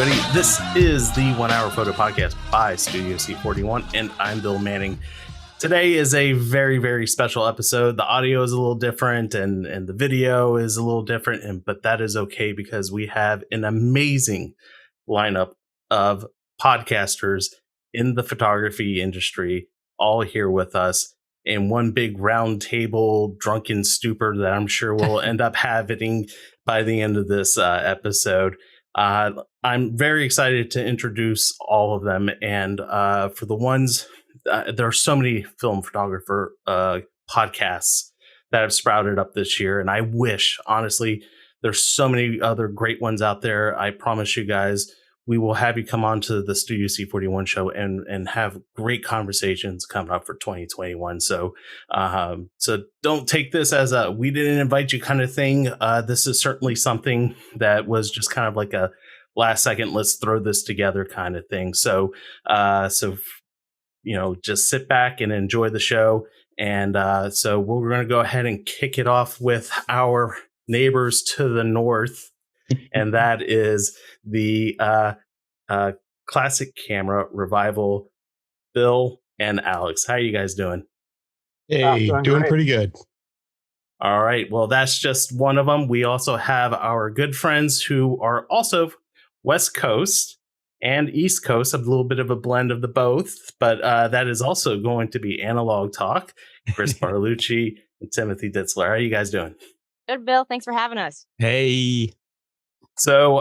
everybody. This is the 1 Hour Photo Podcast by Studio C41, and I'm Bill Manning. Today is a very, very special episode. The audio is a little different, and the video is a little different, but that is okay because we have an amazing lineup of podcasters in the photography industry all here with us in one big round table drunken stupor that I'm sure we'll end up having by the end of this episode. I'm very excited to introduce all of them. And for the ones, there are so many film photographer podcasts that have sprouted up this year. And I wish, honestly, there's so many other great ones out there. I promise you guys, we will have you come on to the Studio C41 show and have great conversations coming up for 2021. So don't take this as a we didn't invite you kind of thing. This is certainly something that was just kind of like a last second, let's throw this together kind of thing. So just sit back and enjoy the show. And so we're going to go ahead and kick it off with our neighbors to the north. And that is the classic camera revival, Bill and Alex. How are you guys doing? Hey, doing pretty good. All right. Well, that's just one of them. We also have our good friends who are also West Coast and East Coast, a little bit of a blend of the both. But that is also going to be Analog Talk. Chris Barlucci and Timothy Ditzler. How are you guys doing? Good, Bill. Thanks for having us. Hey. So,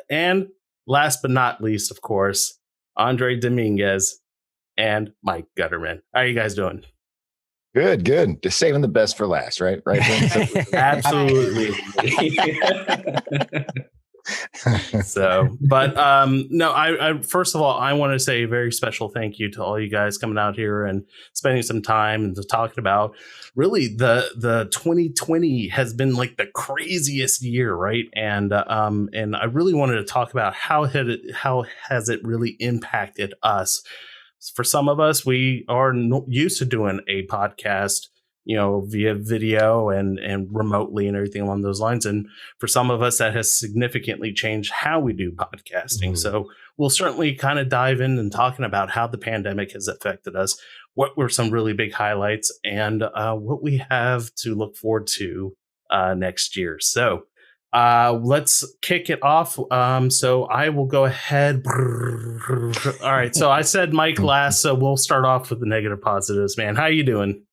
and last but not least, of course, Andre Dominguez and Mike Gutterman. How are you guys doing? Good. Just saving the best for last, right? Absolutely. So, but no, I first of all, I want to say a very special thank you to all you guys coming out here and spending some time and talking about really the 2020 has been like the craziest year, right? And I really wanted to talk about how has it really impacted us. For some of us, we are used to doing a podcast, via video and remotely and everything along those lines. And for some of us, that has significantly changed how we do podcasting. Mm-hmm. So we'll certainly kind of dive in and talking about how the pandemic has affected us, what were some really big highlights, and what we have to look forward to next year. So let's kick it off. So I will go ahead. All right. So I said Mike last, so we'll start off with the negative positives, man. How you doing?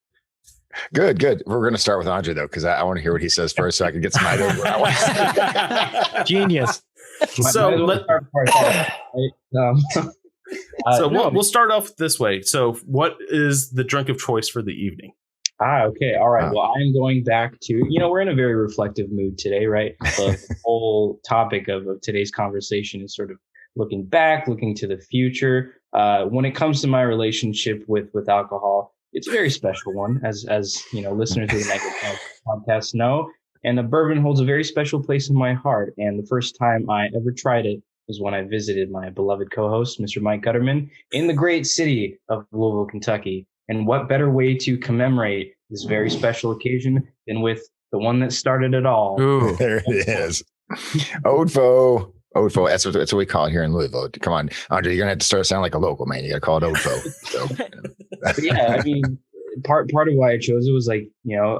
Good. We're going to start with Andre, though, because I want to hear what he says first so I can get some ideas. Genius. So we'll start off this way. So what is the drink of choice for the evening? Okay. All right. Well, I'm going back to, we're in a very reflective mood today, right? The whole topic of today's conversation is sort of looking back, looking to the future. When it comes to my relationship with alcohol, it's a very special one, as listeners of the Negative Podcast know. And the bourbon holds a very special place in my heart. And the first time I ever tried it was when I visited my beloved co-host, Mr. Mike Gutterman, in the great city of Louisville, Kentucky. And what better way to commemorate this very special occasion than with the one that started it all? Ooh, there it is. Odfo. That's what we call it here in Louisville. Come on, Andre, you're gonna have to start sounding like a local, man. You gotta call it Odfo. So. Yeah, I mean, part of why I chose it was like,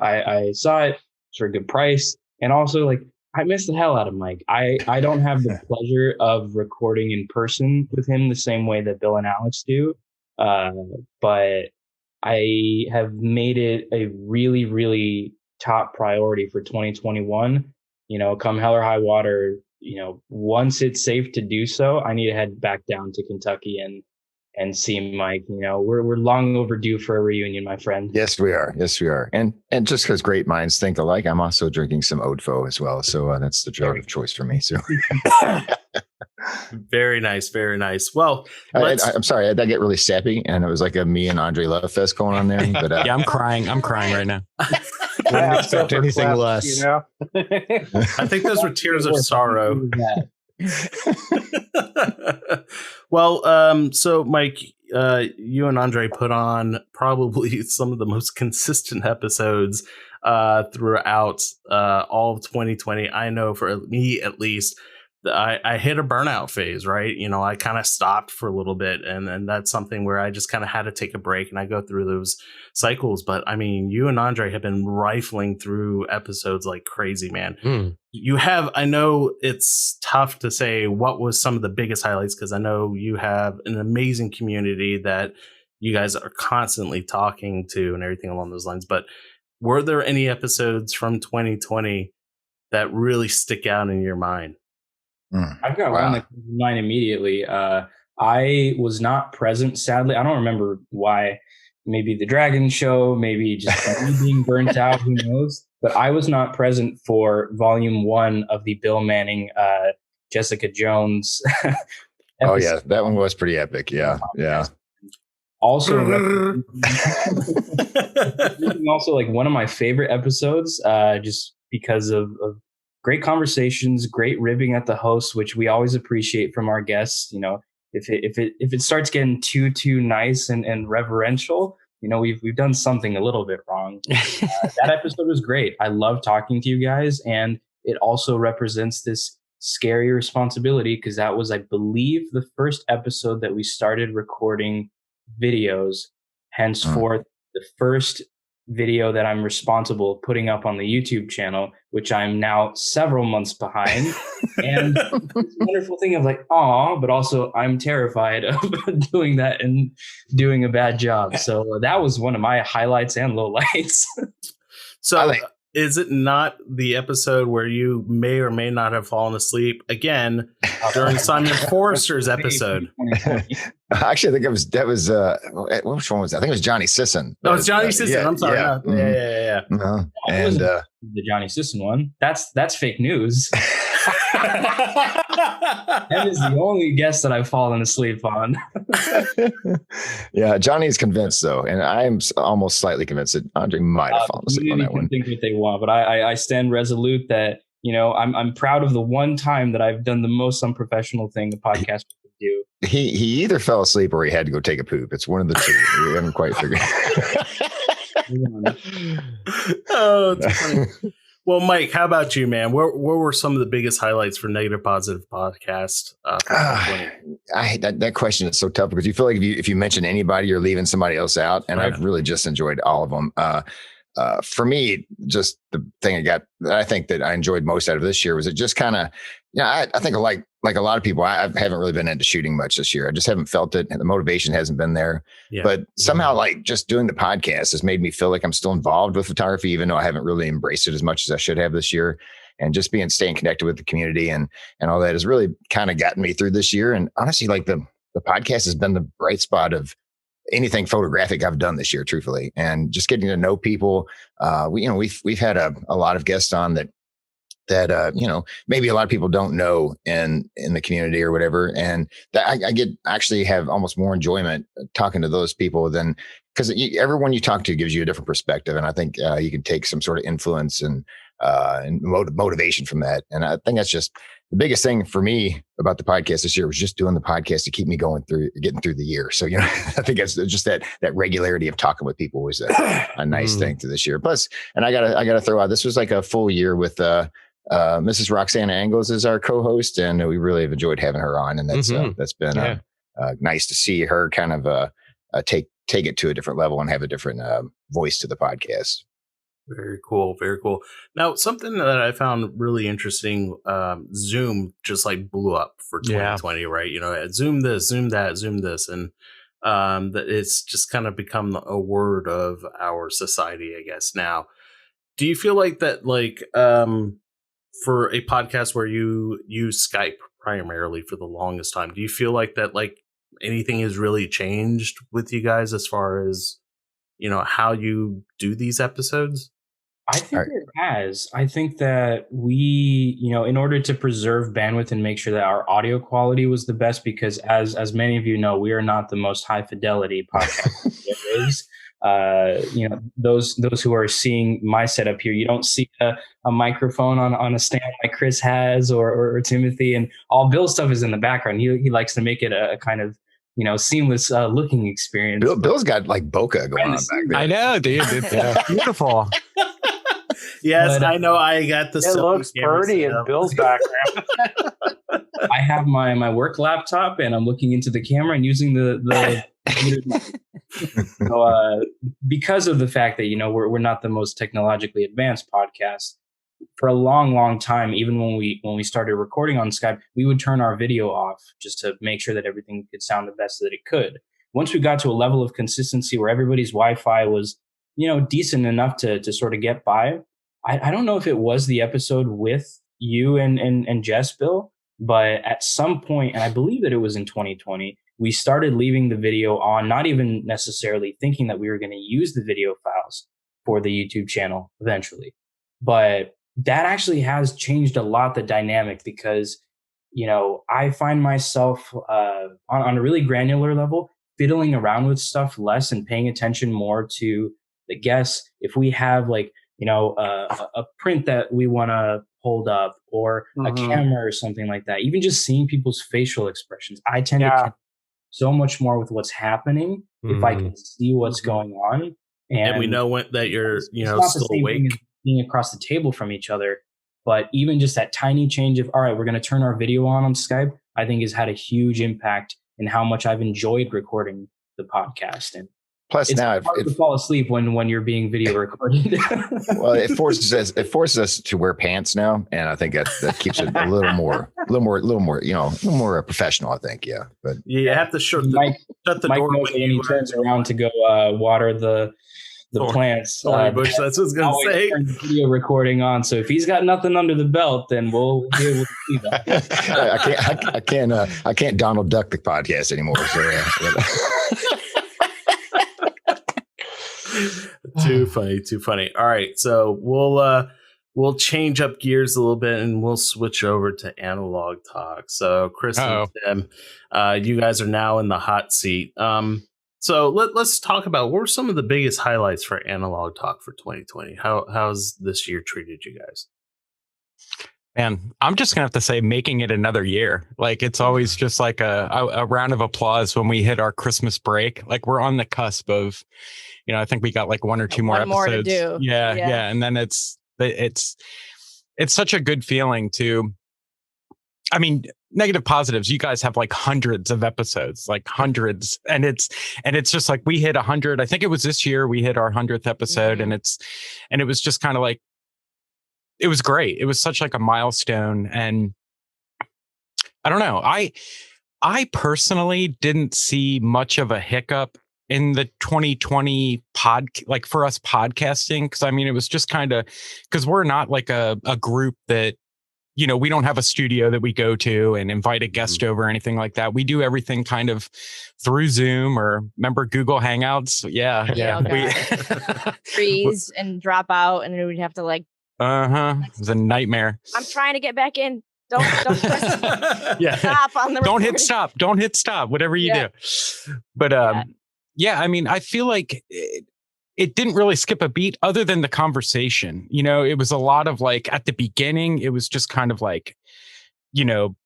I saw it for a good price, and also like I miss the hell out of Mike. I don't have the pleasure of recording in person with him the same way that Bill and Alex do, but I have made it a really, really top priority for 2021. Come hell or high water. Once it's safe to do so, I need to head back down to Kentucky and see Mike. We're long overdue for a reunion, my friend. Yes, we are. And just because great minds think alike, I'm also drinking some Odfo as well. So that's the drug of choice for me. So very nice. Well, I'm sorry, I get really sappy, and it was like a me and Andre love fest going on there. But yeah, I'm crying right now. Wouldn't expect anything less. I think those were tears of sorrow. Well, so Mike, you and Andre put on probably some of the most consistent episodes throughout all of 2020. I know for me, at least, I hit a burnout phase, right? I kind of stopped for a little bit, and that's something where I just kind of had to take a break, and I go through those cycles. But I mean, you and Andre have been rifling through episodes like crazy, man. You have, I know it's tough to say what was some of the biggest highlights, because I know you have an amazing community that you guys are constantly talking to and everything along those lines. But were there any episodes from 2020 that really stick out in your mind? I've got one that comes to mind immediately. I was not present, sadly. I don't remember why. Maybe the Dragon show, maybe just me being burnt out, who knows? But I was not present for volume 1 of the Bill Manning, Jessica Jones. Oh yeah, that one was pretty epic. Yeah. Also, also like one of my favorite episodes, just because of great conversations, great ribbing at the host, which we always appreciate from our guests. If it starts getting too nice and reverential, we've done something a little bit wrong. That episode was great. I love talking to you guys, and it also represents this scary responsibility, because that was, I believe, the first episode that we started recording videos. Henceforth, the first video that I'm responsible putting up on the YouTube channel, which I'm now several months behind. And it's a wonderful thing of like, but also I'm terrified of doing that and doing a bad job. So that was one of my highlights and lowlights. So is it not the episode where you may or may not have fallen asleep again during Simon Forrester's episode? Actually, I think that was which one was that? I think it was Johnny Sisson. No, it's Johnny Sisson. Yeah, I'm sorry. yeah. Yeah. Uh-huh. And the Johnny Sisson one. That's fake news. That is the only guest that I've fallen asleep on. Yeah, Johnny's convinced though, and I'm almost slightly convinced that Andre might have fallen asleep on that one. Think what they want, but I stand resolute that I'm proud of the one time that I've done the most unprofessional thing a podcast could do. He either fell asleep or he had to go take a poop. It's one of the two. We haven't quite figured. Oh, it's funny. Well, Mike, how about you, man? Where were some of the biggest highlights for Negative Positive Podcast? That question is so tough, because you feel like if you mention anybody, you're leaving somebody else out. And I've really just enjoyed all of them. For me, just the thing I think that I enjoyed most out of this year was it just kind of, I think like a lot of people, I haven't really been into shooting much this year. I just haven't felt it. The motivation hasn't been there. Yeah. But somehow like just doing the podcast has made me feel like I'm still involved with photography, even though I haven't really embraced it as much as I should have this year. And just staying connected with the community and all that has really kind of gotten me through this year. And honestly, like the podcast has been the bright spot of anything photographic I've done this year, truthfully, and just getting to know people. We've had a lot of guests on that maybe a lot of people don't know in the community or whatever. And that I actually have almost more enjoyment talking to those people than, because everyone you talk to gives you a different perspective. And I think you can take some sort of influence and motivation from that. And I think that's just the biggest thing for me about the podcast this year was just doing the podcast to keep me getting through the year. So, I think it's just that regularity of talking with people was a nice thing to this year. Plus, and I gotta throw out, this was like a full year with Mrs. Roxana Angles as our co-host, and we really have enjoyed having her on. And that's been nice to see her kind of take it to a different level and have a different voice to the podcast. Very cool. Very cool. Now, something that I found really interesting, Zoom just like blew up for 2020, right? Zoom this, Zoom that, Zoom this. And that it's just kind of become a word of our society, I guess. Now, do you feel like that, like, for a podcast where you use Skype primarily for the longest time, do you feel like that, like, anything has really changed with you guys as far as, how you do these episodes? I think it has. I think that we, in order to preserve bandwidth and make sure that our audio quality was the best, because as many of you know, we are not the most high fidelity podcast there is. Those who are seeing my setup here, you don't see a microphone on a stand like Chris has or Timothy, and all Bill's stuff is in the background. He likes to make it a kind of seamless looking experience. Bill's got like bokeh going on back there. I know, dude. It's beautiful. Yes, But, I know. I got the. It Sony looks camera pretty set in up. Bill's background. I have my work laptop, and I'm looking into the camera and using the computer. So, because of the fact that we're not the most technologically advanced podcast, for a long time, even when we started recording on Skype, we would turn our video off just to make sure that everything could sound the best that it could. Once we got to a level of consistency where everybody's Wi-Fi was decent enough to sort of get by, I don't know if it was the episode with you and Jess, Bill, but at some point, and I believe that it was in 2020, we started leaving the video on, not even necessarily thinking that we were going to use the video files for the YouTube channel eventually. But that actually has changed a lot, the dynamic, because, I find myself on a really granular level, fiddling around with stuff less and paying attention more to the guests. If we have a print that we want to hold up or a camera or something like that, even just seeing people's facial expressions, I tend to connect so much more with what's happening if I can see what's going on. And we know that you're, still awake. Being across the table from each other, but even just that tiny change of, all right, we're going to turn our video on Skype, I think has had a huge impact in how much I've enjoyed recording the podcast. And plus, it's now hard to fall asleep when you're being video recorded. Well, it forces us to wear pants now, and I think that keeps it a little more professional. I think, yeah. But you have to shut the Mike door knows when he turns around to go water the plants. Bush, that's what I was going to say. Turn the video recording on, so if he's got nothing under the belt, then we'll be able to see that. I can't Donald Duck the podcast anymore. So, Too funny. All right, so we'll change up gears a little bit and we'll switch over to analog talk. So Chris and Tim, you guys are now in the hot seat. So let's talk about what were some of the biggest highlights for analog talk for 2020. How's this year treated you guys? Man, I'm just gonna have to say, making it another year. Like, it's always just like a round of applause when we hit our Christmas break. Like, we're on the cusp of, I think we got like one or two more episodes. More to do. Yeah. And then it's such a good feeling to. I mean, negative positives. You guys have like hundreds of episodes, and it's just like we hit 100. I think it was this year we hit our 100th episode, and it was just kind of like, it was great. It was such like a milestone, and I don't know. I personally didn't see much of a hiccup in the 2020 like for us podcasting, because I mean, it was just kind of because we're not like a group that. We don't have a studio that we go to and invite a guest over or anything like that. We do everything kind of through Zoom, or remember Google Hangouts? Yeah. Freeze and drop out, and then we'd have to like. It was a nightmare. I'm trying to get back in. Don't yeah. Stop on the. Don't hit stop. Don't hit stop. Whatever you do. But I mean, I feel like. It didn't really skip a beat other than the conversation. It was a lot of like at the beginning, it was just kind of like,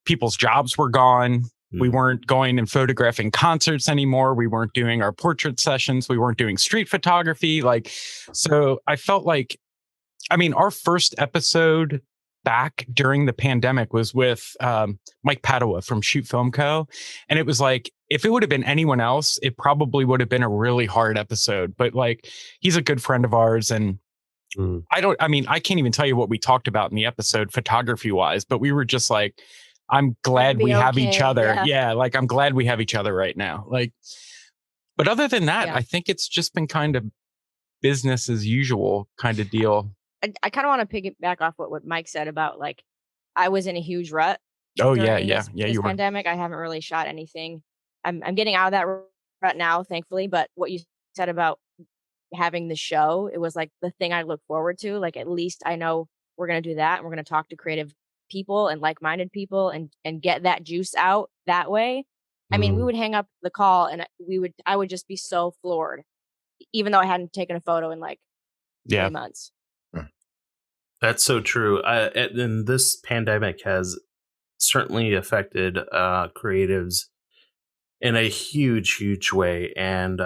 people's jobs were gone. We weren't going and photographing concerts anymore. We weren't doing our portrait sessions. We weren't doing street photography. So I felt like, our first episode back during the pandemic was with Mike Padua from Shoot Film Co. And it was like, if it would have been anyone else, it probably would have been a really hard episode. But like, he's a good friend of ours. And I can't even tell you what we talked about in the episode photography wise, but we were just like, I'm glad we have each other. Yeah. Like, I'm glad we have each other right now. Like, but other than that, I think it's just been kind of business as usual kind of deal. I kind of want to piggyback off what Mike said about like, I was in a huge rut. Oh yeah. This You were. Pandemic. I haven't really shot anything. I'm getting out of that rut now, thankfully. But what you said about having the show, it was like the thing I look forward to. Like, at least I know we're going to do that. And we're going to talk to creative people and like-minded people and get that juice out that way. I mean, we would hang up the call and I would just be so floored, even though I hadn't taken a photo in like 3 months. That's so true. And this pandemic has certainly affected creatives in a huge way, and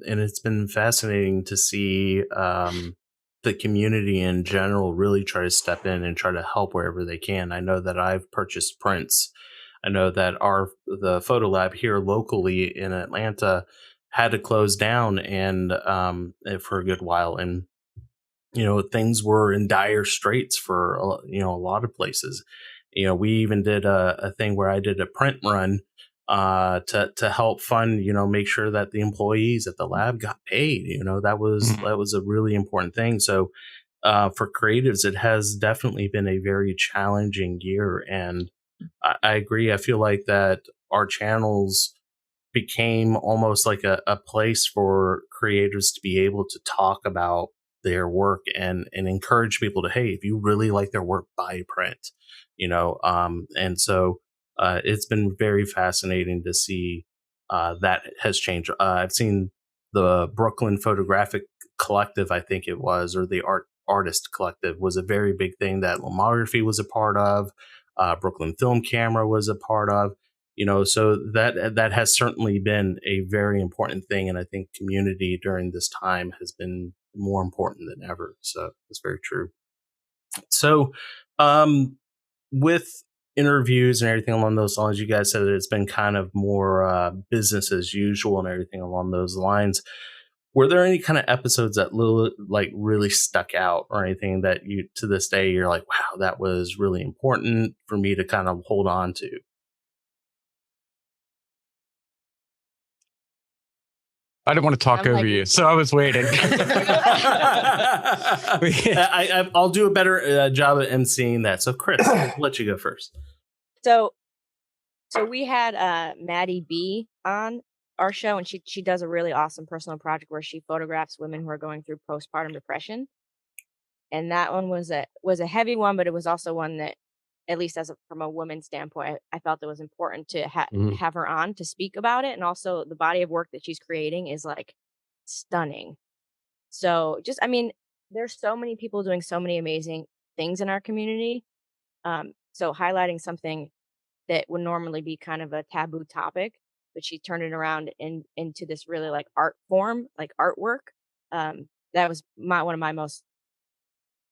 it's been fascinating to see the community in general really try to step in and try to help wherever they can. I know that I've purchased prints. I know that the photo lab here locally in Atlanta had to close down and for a good while, and things were in dire straits for a lot of places. We even did a thing where I did a print run to help fund, make sure that the employees at the lab got paid. That was a really important thing. So for creatives, it has definitely been a very challenging year, and I agree. I feel like that our channels became almost like a place for creators to be able to talk about their work and encourage people to, hey, if you really like their work, buy print, and so it's been very fascinating to see that has changed. I've seen the Brooklyn Photographic Collective, I think it was, or the Artist Collective was a very big thing that Lomography was a part of. Brooklyn Film Camera was a part of. So that has certainly been a very important thing, and I think community during this time has been more important than ever. So that's very true. So, with interviews and everything along those lines, you guys said that it's been kind of more business as usual and everything along those lines. Were there any kind of episodes that really stuck out, or anything that you to this day you're like, wow, that was really important for me to kind of hold on to? I didn't want to talk over you, so I was waiting. I'll do a better job at emceeing that. So, Chris, I'll let you go first. So we had Maddie B on our show, and she does a really awesome personal project where she photographs women who are going through postpartum depression. And that one was a heavy one, but it was also one that, at least from a woman's standpoint, I felt it was important to have her on to speak about it. And also the body of work that she's creating is like stunning. So there's so many people doing so many amazing things in our community. So highlighting something that would normally be kind of a taboo topic, but she turned it around into this really like art form, like artwork. That was one of my most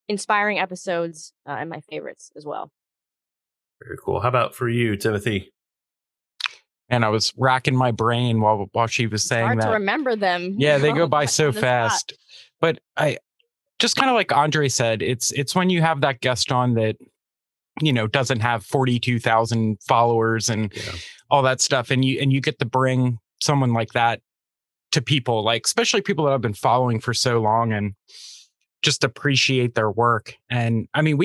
inspiring episodes and my favorites as well. Very cool. How about for you, Timothy? And I was racking my brain while she was saying hard that. To remember them. Yeah, they go by so fast. But I just kind of like Andre said, it's when you have that guest on that, doesn't have 42,000 followers and all that stuff, and you get to bring someone like that to people, like especially people that I've been following for so long and just appreciate their work. And I mean,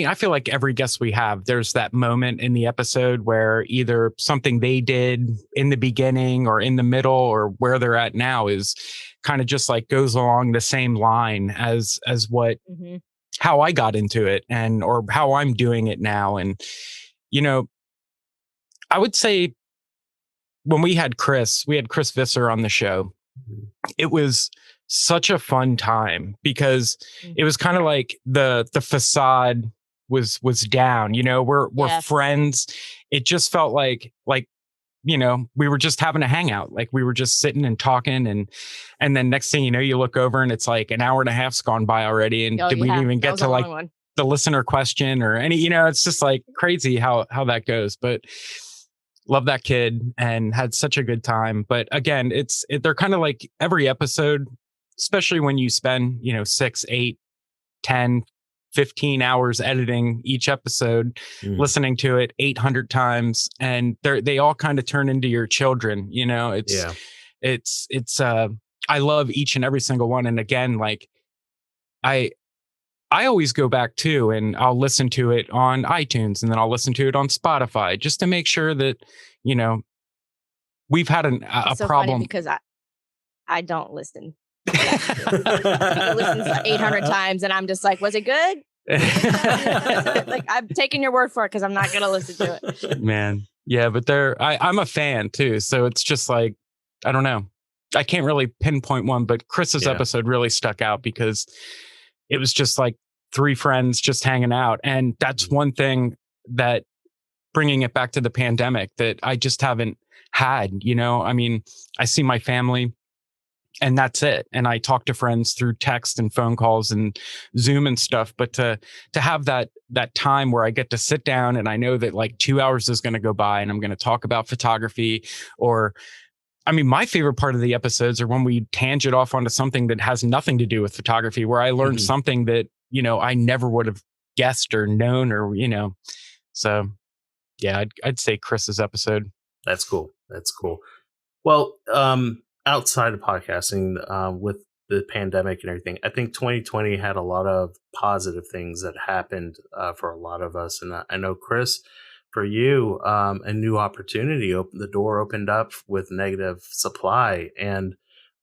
I feel like every guest we have, there's that moment in the episode where either something they did in the beginning or in the middle or where they're at now is kind of just like goes along the same line as what, how I got into it or how I'm doing it now. And, I would say when we had Chris Visser on the show, it was such a fun time because it was kind of like the facade was down, we're friends. It just felt like we were just having a hangout, like we were just sitting and talking, and then next thing you know, you look over and it's like an hour and a half's gone by already, and we didn't even get to like the listener question or any, it's just like crazy how that goes. But love that kid and had such a good time. But again, they're kind of like every episode, especially when you spend 6, 8, 10, 15 hours editing each episode, listening to it 800 times, and they all kind of turn into your children. I love each and every single one. And again, like I always go back too, and I'll listen to it on iTunes, and then I'll listen to it on Spotify just to make sure that we've had a so problem. Funny because I don't listen. It listens 800 times, and I'm just like, was it good? Like, I'm taking your word for it because I'm not gonna listen to it. Man, yeah, but I'm a fan too, so it's just like, I don't know, I can't really pinpoint one, but Chris's episode really stuck out because it was just like 3 friends just hanging out, and that's one thing that, bringing it back to the pandemic, that I just haven't had. I mean, I see my family and that's it. And I talk to friends through text and phone calls and Zoom and stuff. But to have that time where I get to sit down and I know that like 2 hours is going to go by and I'm going to talk about photography, or I mean, my favorite part of the episodes are when we tangent off onto something that has nothing to do with photography, where I learned something that, I never would have guessed or known, or, so yeah, I'd say Chris's episode. That's cool. That's cool. Well, outside of podcasting, with the pandemic and everything, I think 2020 had a lot of positive things that happened for a lot of us. And I know, Chris, for you, a new opportunity, the door opened up with negative supply. And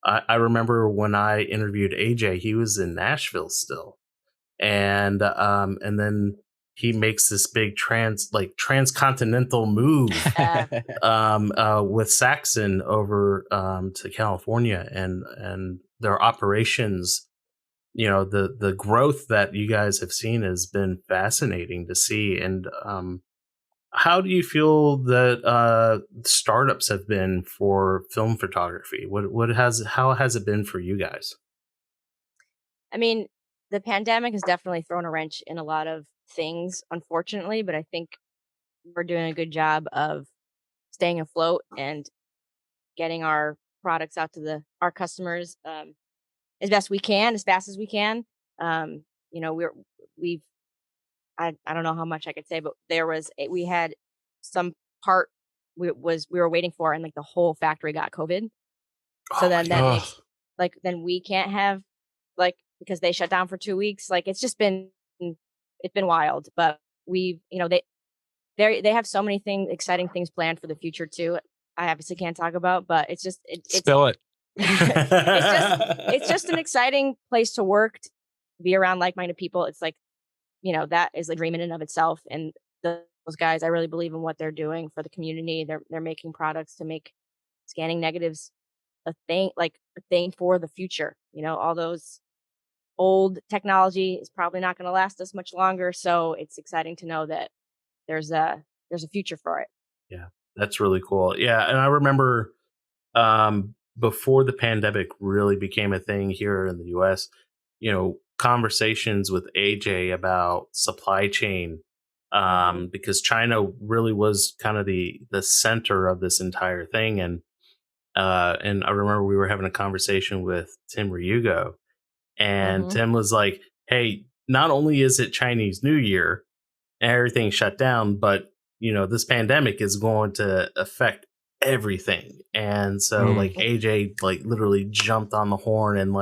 I remember when I interviewed AJ, he was in Nashville still. And then he makes this big transcontinental move with Saxon over to California, and their operations. The growth that you guys have seen has been fascinating to see. And how do you feel that startups have been for film photography? How has it been for you guys? I mean, the pandemic has definitely thrown a wrench in a lot of things, unfortunately, but I think we're doing a good job of staying afloat and getting our products out to our customers as best we can, as fast as we can. I don't know how much I could say, but we had some part we were waiting for, and like the whole factory got COVID. So then that makes then we can't have because they shut down for 2 weeks. Like it's been wild, but they have so many exciting things planned for the future too. I obviously can't talk about, but it's just spill it. it's just an exciting place to work, to be around like-minded people. It's like, that is a dream in and of itself. And those guys, I really believe in what they're doing for the community. They're making products to make scanning negatives a thing for the future. All those old technology is probably not going to last us much longer. So it's exciting to know that there's a future for it. Yeah, that's really cool. Yeah. And I remember before the pandemic really became a thing here in the US, conversations with AJ about supply chain, because China really was kind of the center of this entire thing. And I remember we were having a conversation with Tim Ryugo, and Tim was like, hey, not only is it Chinese New Year and everything shut down, but this pandemic is going to affect everything. And so AJ literally jumped on the horn, and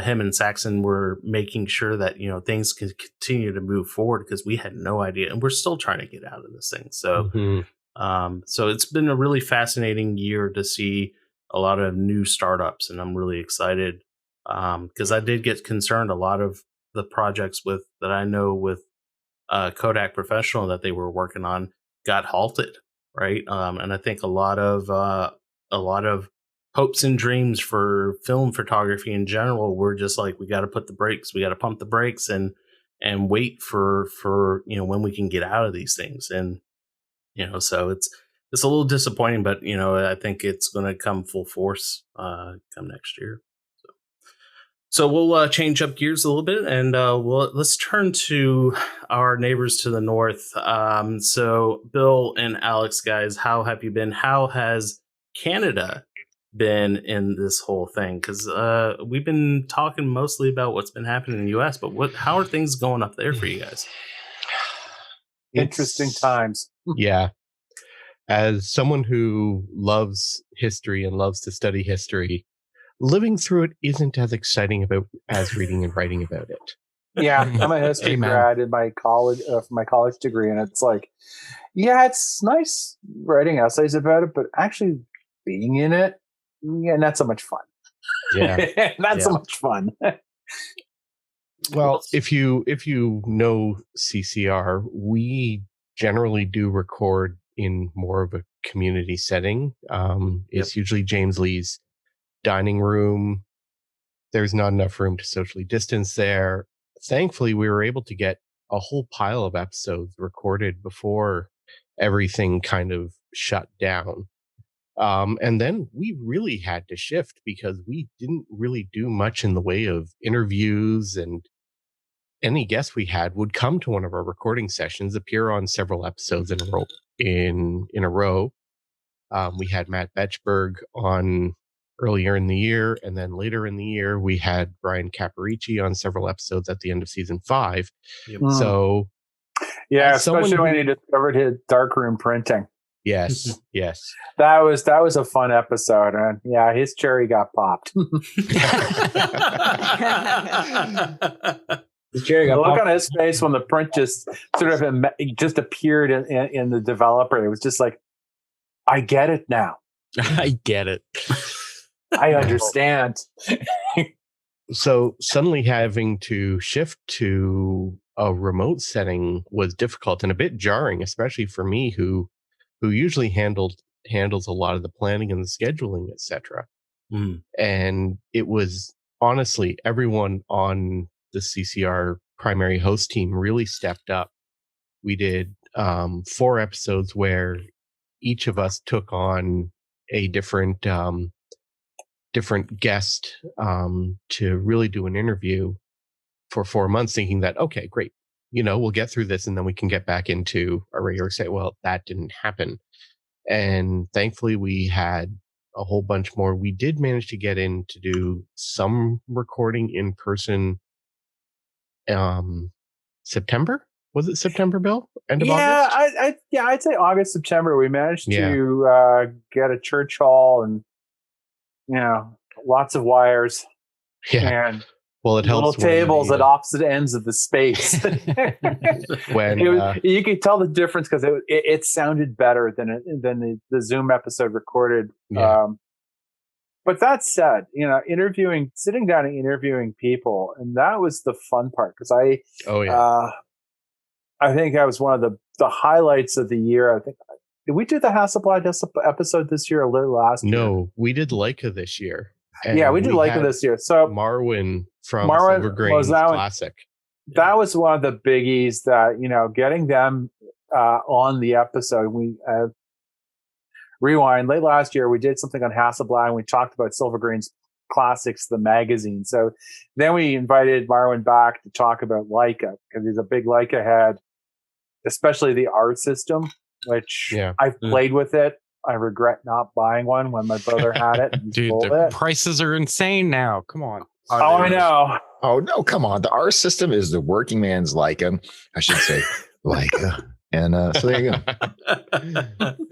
him and Saxon were making sure that things could continue to move forward, because we had no idea, and we're still trying to get out of this thing. So so it's been a really fascinating year to see a lot of new startups, and I'm really excited because I did get concerned. A lot of the projects that I know with Kodak Professional that they were working on got halted, right? And I think a lot of hopes and dreams for film photography in general were just like, we got to pump the brakes and wait for when we can get out of these things. And so it's a little disappointing, but I think it's going to come full force come next year. So we'll change up gears a little bit, and let's turn to our neighbors to the north. So Bill and Alex, guys, how have you been? How has Canada been in this whole thing? Because we've been talking mostly about what's been happening in the U.S., but how are things going up there for you guys? Interesting times. Yeah. As someone who loves history and loves to study history, living through it isn't as exciting as reading and writing about it. Yeah, I'm a history grad in my college for my college degree, and it's like, yeah, it's nice writing essays about it, but actually being in it, not so much fun. Yeah, not so much fun. Well, if you know CCR, we generally do record in more of a community setting. It's usually James Lee's dining room. There's not enough room to socially distance there. Thankfully, we were able to get a whole pile of episodes recorded before everything kind of shut down. And then we really had to shift because we didn't really do much in the way of interviews, and any guest we had would come to one of our recording sessions, appear on several episodes in a row. We had Matt Betchberg on earlier in the year, and then later in the year we had Brian Caparici on several episodes at the end of season 5. Yep. So especially when he discovered his darkroom printing. Yes. That was a fun episode, and his cherry got popped. The look on his face when the print just sort of just appeared in the developer, it was just like, I get it now. I get it. I understand. So suddenly having to shift to a remote setting was difficult and a bit jarring, especially for me, who usually handles a lot of the planning and the scheduling, etc. And it was honestly everyone on the CCR primary host team really stepped up. We did 4 episodes where each of us took on a different guest to really do an interview for 4 months, thinking that, okay, great, we'll get through this and then we can get back into a regular set. Well, that didn't happen. And thankfully we had a whole bunch more. We did manage to get in to do some recording in person. September? Was it September, Bill? End of August? I'd say August, September. We managed to get a church hall and lots of wires. Yeah. And well, it helps. Little tables at opposite ends of the space. When you could tell the difference because it sounded better than the Zoom episode recorded. Yeah. But that said, sitting down and interviewing people, and that was the fun part because I think that was one of the highlights of the year. I think did we do the Hasselblad episode this year or last year? No, we did Leica this year. And we did Leica this year. So Marwin from Silver Grains Classic. That was one of the biggies that, getting them on the episode. We rewind late last year, we did something on Hasselblad and we talked about Silver Grains Classics, the magazine. So then we invited Marwin back to talk about Leica because he's a big Leica head, especially the art system, which I've played with it. I regret not buying one when my brother had it. And dude, the prices are insane now. Come on. I know. Oh, no, come on. The R system is the working man's Leica. I should say Leica. And so there you go.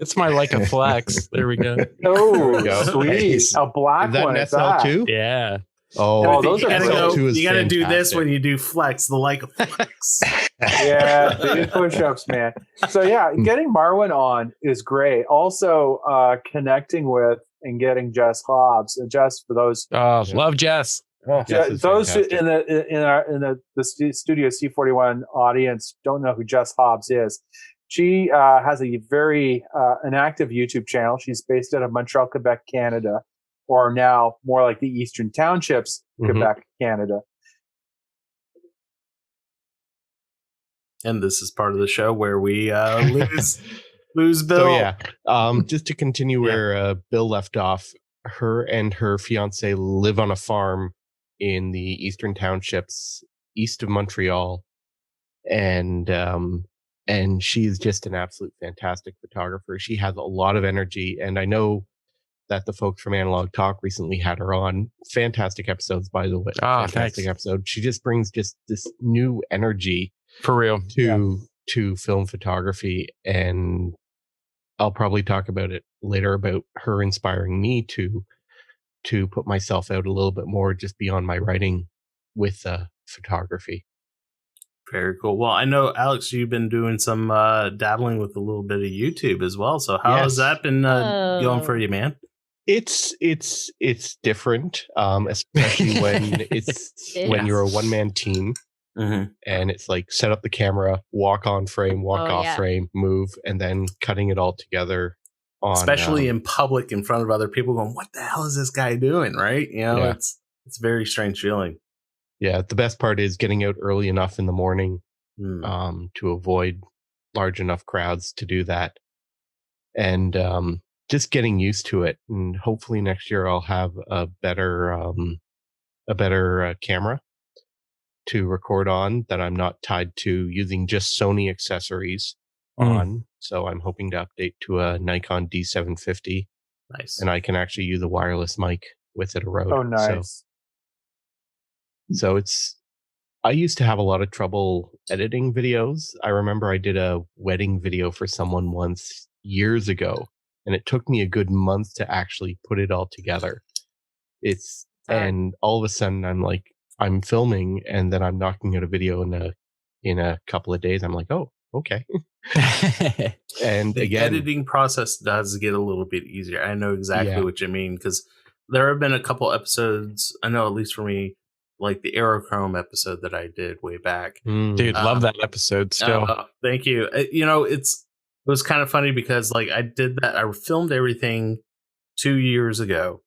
It's my Leica Flex. There we go. Oh, sweet. Nice. A black one. Is that an SL2? Yeah. Oh, those you gotta fantastic. do this when you do flex, the Leica Flex. Yeah, do push-ups, man. So getting Marwin on is great. Also, connecting with and getting Jess Hobbs. And Jess, for those, love Jess. Those in the Studio C41 audience don't know who Jess Hobbs is. She has a very an active YouTube channel. She's based out of Montreal, Quebec, Canada, or now more like the Eastern Townships, Quebec, Canada. And this is part of the show where we lose Bill. So just to continue where Bill left off, her and her fiance live on a farm in the Eastern Townships east of Montreal, and she's just an absolute fantastic photographer. She has a lot of energy, and I know that the folks from Analog Talk recently had her on. Fantastic episodes, by the way. Fantastic episode. She just brings just this new energy for real to film photography, and I'll probably talk about it later about her inspiring me to put myself out a little bit more just beyond my writing with photography. Very cool. Well, I know, Alex, you've been doing some dabbling with a little bit of YouTube as well. So how has that been going for you, man? It's different, especially when when you're a one-man team. Mm-hmm. And it's like set up the camera, walk on frame, walk off frame, move, and then cutting it all together. Especially in public in front of other people going, what the hell is this guy doing? Right. It's a very strange feeling. Yeah. The best part is getting out early enough in the morning to avoid large enough crowds to do that. And just getting used to it, and hopefully next year I'll have a better camera to record on that I'm not tied to using just Sony accessories on. So I'm hoping to update to a Nikon D750. Nice. And I can actually use a wireless mic with it a Rode. Oh, nice. So I used to have a lot of trouble editing videos. I remember I did a wedding video for someone once years ago, and it took me a good month to actually put it all together. And all of a sudden I'm filming, and then I'm knocking out a video in a couple of days. I'm like, oh, okay. And the editing process does get a little bit easier. I know exactly what you mean, because there have been a couple episodes, I know at least for me, like the Aerochrome episode that I did way back. Dude, love that episode still. Thank you. It was kind of funny because like I did that. I filmed everything 2 years ago,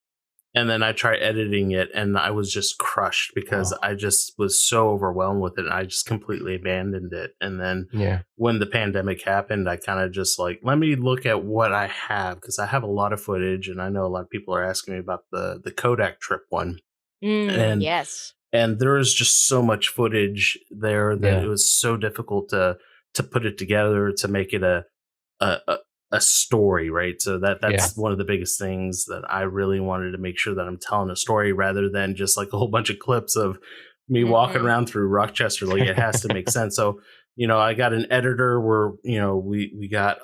and then I tried editing it, and I was just crushed because I just was so overwhelmed with it, and I just completely abandoned it. And then when the pandemic happened, I kind of just like, let me look at what I have, because I have a lot of footage, and I know a lot of people are asking me about the Kodak trip one. Yes. And there is just so much footage there that it was so difficult to put it together to make it a story, right? So that's one of the biggest things that I really wanted to make sure that I'm telling a story rather than just like a whole bunch of clips of me walking around through Rochester. Like, it has to make sense. So, I got an editor where, we got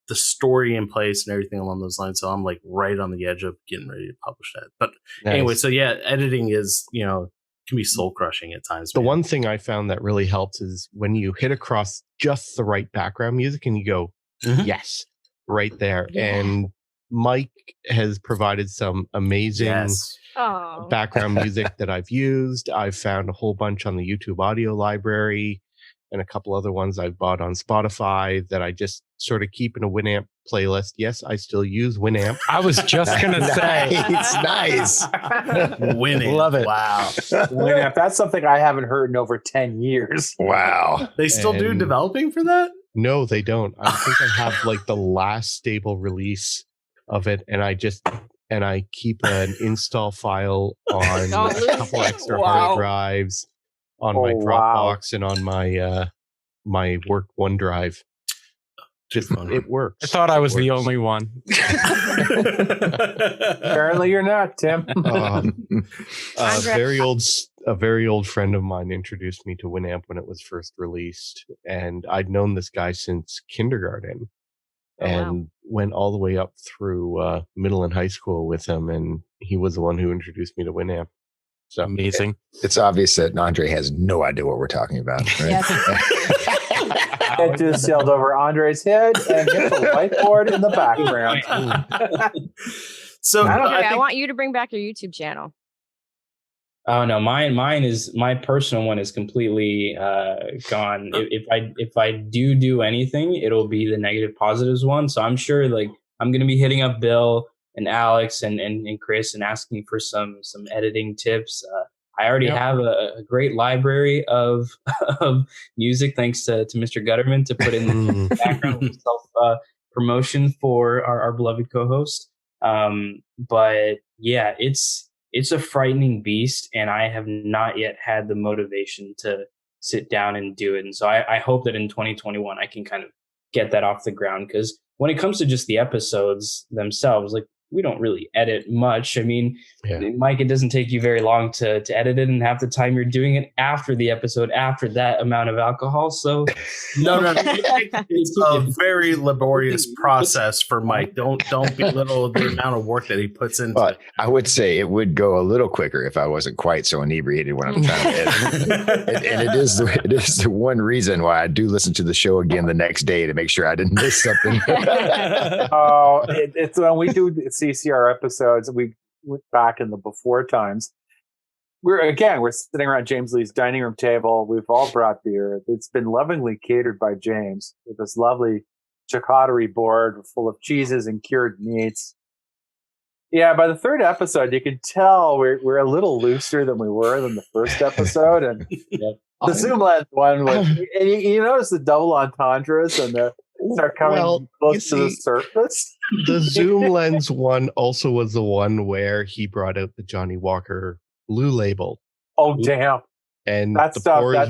the story in place and everything along those lines. So I'm like right on the edge of getting ready to publish that. But anyway, so editing is, can be soul crushing at times. The one thing I found that really helps is when you hit across just the right background music and you go, yes, right there. Yeah. And Mike has provided some amazing background music that I've used. I've found a whole bunch on the YouTube audio library and a couple other ones I've bought on Spotify that I just sort of keep in a Winamp playlist. Yes, I still use Winamp. I was just going to say. It's nice. Winamp. Love it. Wow. Winamp. That's something I haven't heard in over 10 years. Wow. They still do developing for that? No, they don't. I think I have like the last stable release of it, and I keep an install file on a couple extra hard drives on my Dropbox and on my my work OneDrive. Just it works. I thought I was the only one. Apparently, you're not, Tim. A very old friend of mine introduced me to Winamp when it was first released, and I'd known this guy since kindergarten, and went all the way up through middle and high school with him, and he was the one who introduced me to Winamp. So amazing. It's obvious that Andre has no idea what we're talking about, right? It just sailed over Andre's head and hit the whiteboard in the background. So I want you to bring back your YouTube channel. Oh no, mine is my personal one is completely gone. If I do anything, it'll be the negative positives one. So I'm sure like I'm gonna be hitting up Bill and Alex and Chris and asking for some editing tips. I already have a great library of music, thanks to Mr. Gutterman to put in the background self promotion for our beloved co-host. But yeah, it's a frightening beast, and I have not yet had the motivation to sit down and do it. And so I hope that in 2021 I can kind of get that off the ground, because when it comes to just the episodes themselves, like, we don't really edit much. I mean, Mike, it doesn't take you very long to edit it, and half the time you're doing it after the episode, after that amount of alcohol. So no. It's a very laborious process for Mike. Don't belittle the amount of work that he puts into it. I would say it would go a little quicker if I wasn't quite so inebriated when I'm trying to edit. and it is the one reason why I do listen to the show again the next day to make sure I didn't miss something. It's when we do CCR episodes, we went back in the before times. We're sitting around James Lee's dining room table. We've all brought beer. It's been lovingly catered by James with this lovely charcuterie board full of cheeses and cured meats. Yeah, by the third episode, you can tell we're a little looser than we were than the first episode, and the Zoom lens one was. And you notice the double entendres and the start coming close to the surface. The zoom lens one also was the one where he brought out the Johnny Walker Blue label. Oh, damn. And the pours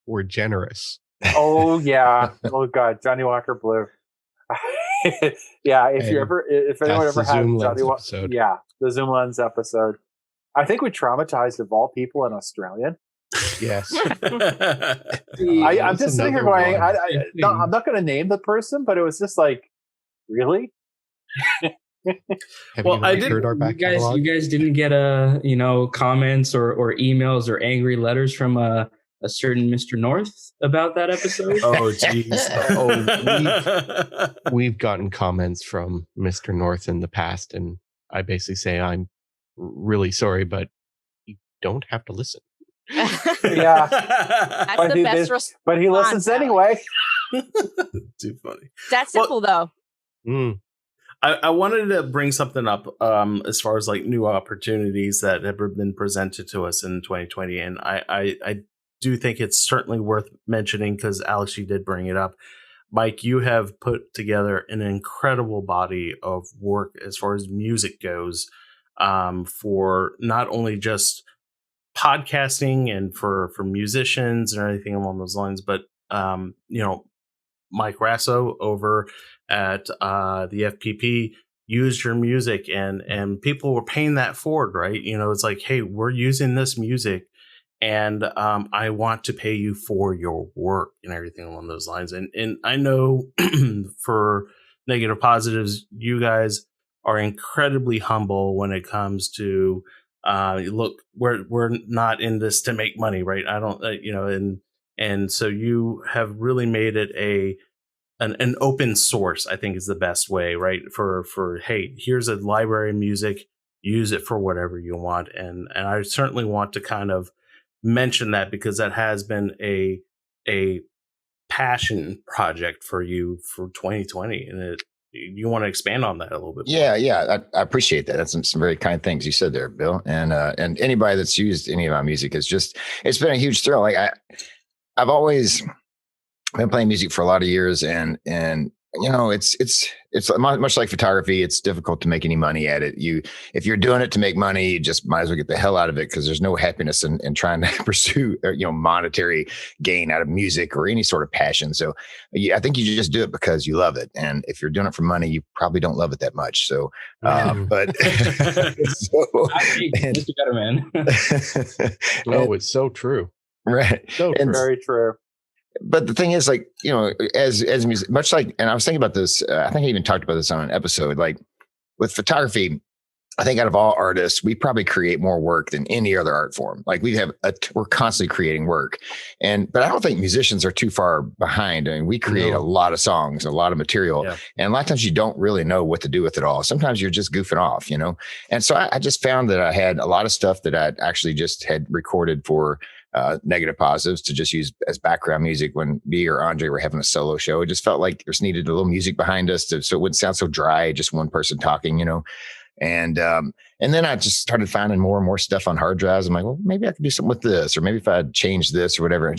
were generous. Oh, yeah. Oh, God. Johnny Walker Blue. Yeah, if anyone ever had Johnny Walker, the zoom lens episode. I think we traumatized, of all people, an Australian. Yes. I'm just sitting here going, I'm not going to name the person, but it was just like, really? Well, I did. You guys didn't get comments or emails or angry letters from a certain Mr. North about that episode? Oh, jeez. We've gotten comments from Mr. North in the past, and I basically say I'm really sorry, but you don't have to listen. Yeah, that's the best response. But he listens anyway. Too funny. That's simple, though. I wanted to bring something up as far as like new opportunities that have been presented to us in 2020, and I do think it's certainly worth mentioning because Alex, you did bring it up. Mike, you have put together an incredible body of work as far as music goes, for not only just podcasting and for musicians and anything along those lines, but Mike Rasso over at the FPP used your music and people were paying that forward, right? It's like, hey, we're using this music and I want to pay you for your work and everything along those lines. And I know for Negative Positives, you guys are incredibly humble when it comes to look, we're not in this to make money, right? I don't, and so you have really made it an open source, I think is the best way, right? For hey, here's a library of music, use it for whatever you want, and I certainly want to kind of mention that because that has been a passion project for you for 2020, and you want to expand on that a little bit more. Yeah. I appreciate that. That's some very kind things you said there, Bill. And anybody that's used any of my music it's been a huge thrill. Like I've always been playing music for a lot of years, and it's much like photography. It's difficult to make any money at it. If you're doing it to make money, you just might as well get the hell out of it because there's no happiness in trying to pursue monetary gain out of music or any sort of passion. So I think you just do it because you love it. And if you're doing it for money, you probably don't love it that much. So, but Mr. Better Man. It's so true. Right. So very true. But the thing is, like, as music, much like, and I was thinking about this, I think I even talked about this on an episode, like with photography, I think out of all artists, we probably create more work than any other art form. Like we're constantly creating work. But I don't think musicians are too far behind. I mean, we create a lot of songs, a lot of material, and a lot of times you don't really know what to do with it all. Sometimes you're just goofing off, And so I just found that I had a lot of stuff that I actually just had recorded for Negative Positives to just use as background music when me or Andre were having a solo show. It just felt like there needed a little music behind us so it wouldn't sound so dry, just one person talking, And then I just started finding more and more stuff on hard drives. I'm like, well, maybe I could do something with this, or maybe if I had changed this or whatever. I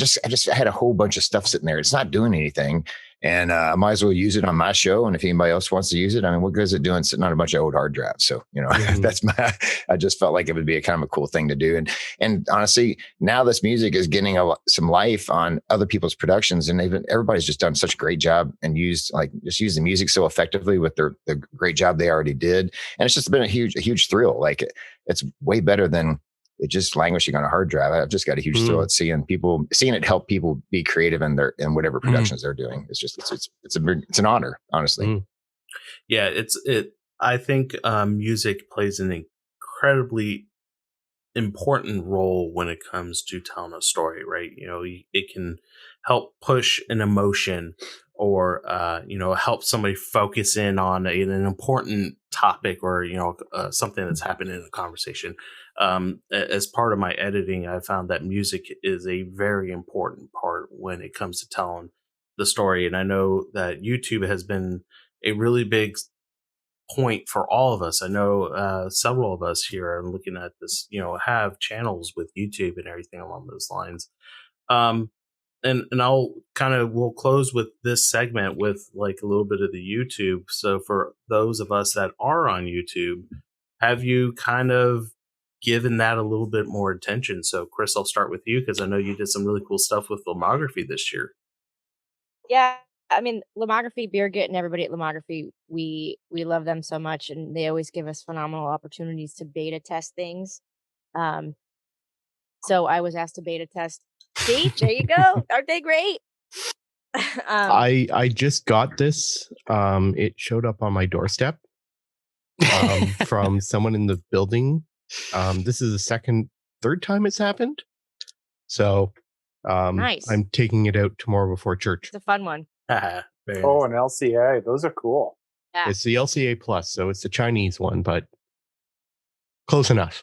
had a whole bunch of stuff sitting there. It's not doing anything. And I might as well use it on my show. And if anybody else wants to use it, I mean, what good is it doing sitting on a bunch of old hard drives? So, I just felt like it would be a kind of a cool thing to do. And honestly, now this music is getting some life on other people's productions. And everybody's just done such a great job and used the music so effectively with the great job they already did. And it's just been a huge thrill. Like it's way better than it just languishing on a hard drive. I've just got a huge thrill at seeing it help people be creative in whatever productions they're doing. It's an honor, honestly. Yeah, I think music plays an incredibly important role when it comes to telling a story, right? It can help push an emotion or help somebody focus in on an important topic or something that's happened in a conversation. As part of my editing, I found that music is a very important part when it comes to telling the story. And I know that YouTube has been a really big point for all of us. I know several of us here are looking at this, have channels with YouTube and everything along those lines. and we'll close with this segment with like a little bit of the YouTube. So for those of us that are on YouTube, have you kind of given that a little bit more attention? So Chris, I'll start with you because I know you did some really cool stuff with Lomography this year. Yeah, I mean, Lomography, Birgit, and everybody at Lomography, we love them so much, and they always give us phenomenal opportunities to beta test things. So I was asked to beta test. See, there you go. Aren't they great? I just got this. It showed up on my doorstep from someone in the building. This is the third time it's happened. So nice. I'm taking it out tomorrow before church. It's a fun one. An LCA. Those are cool. Yeah. It's the LCA Plus, so it's the Chinese one, but close enough.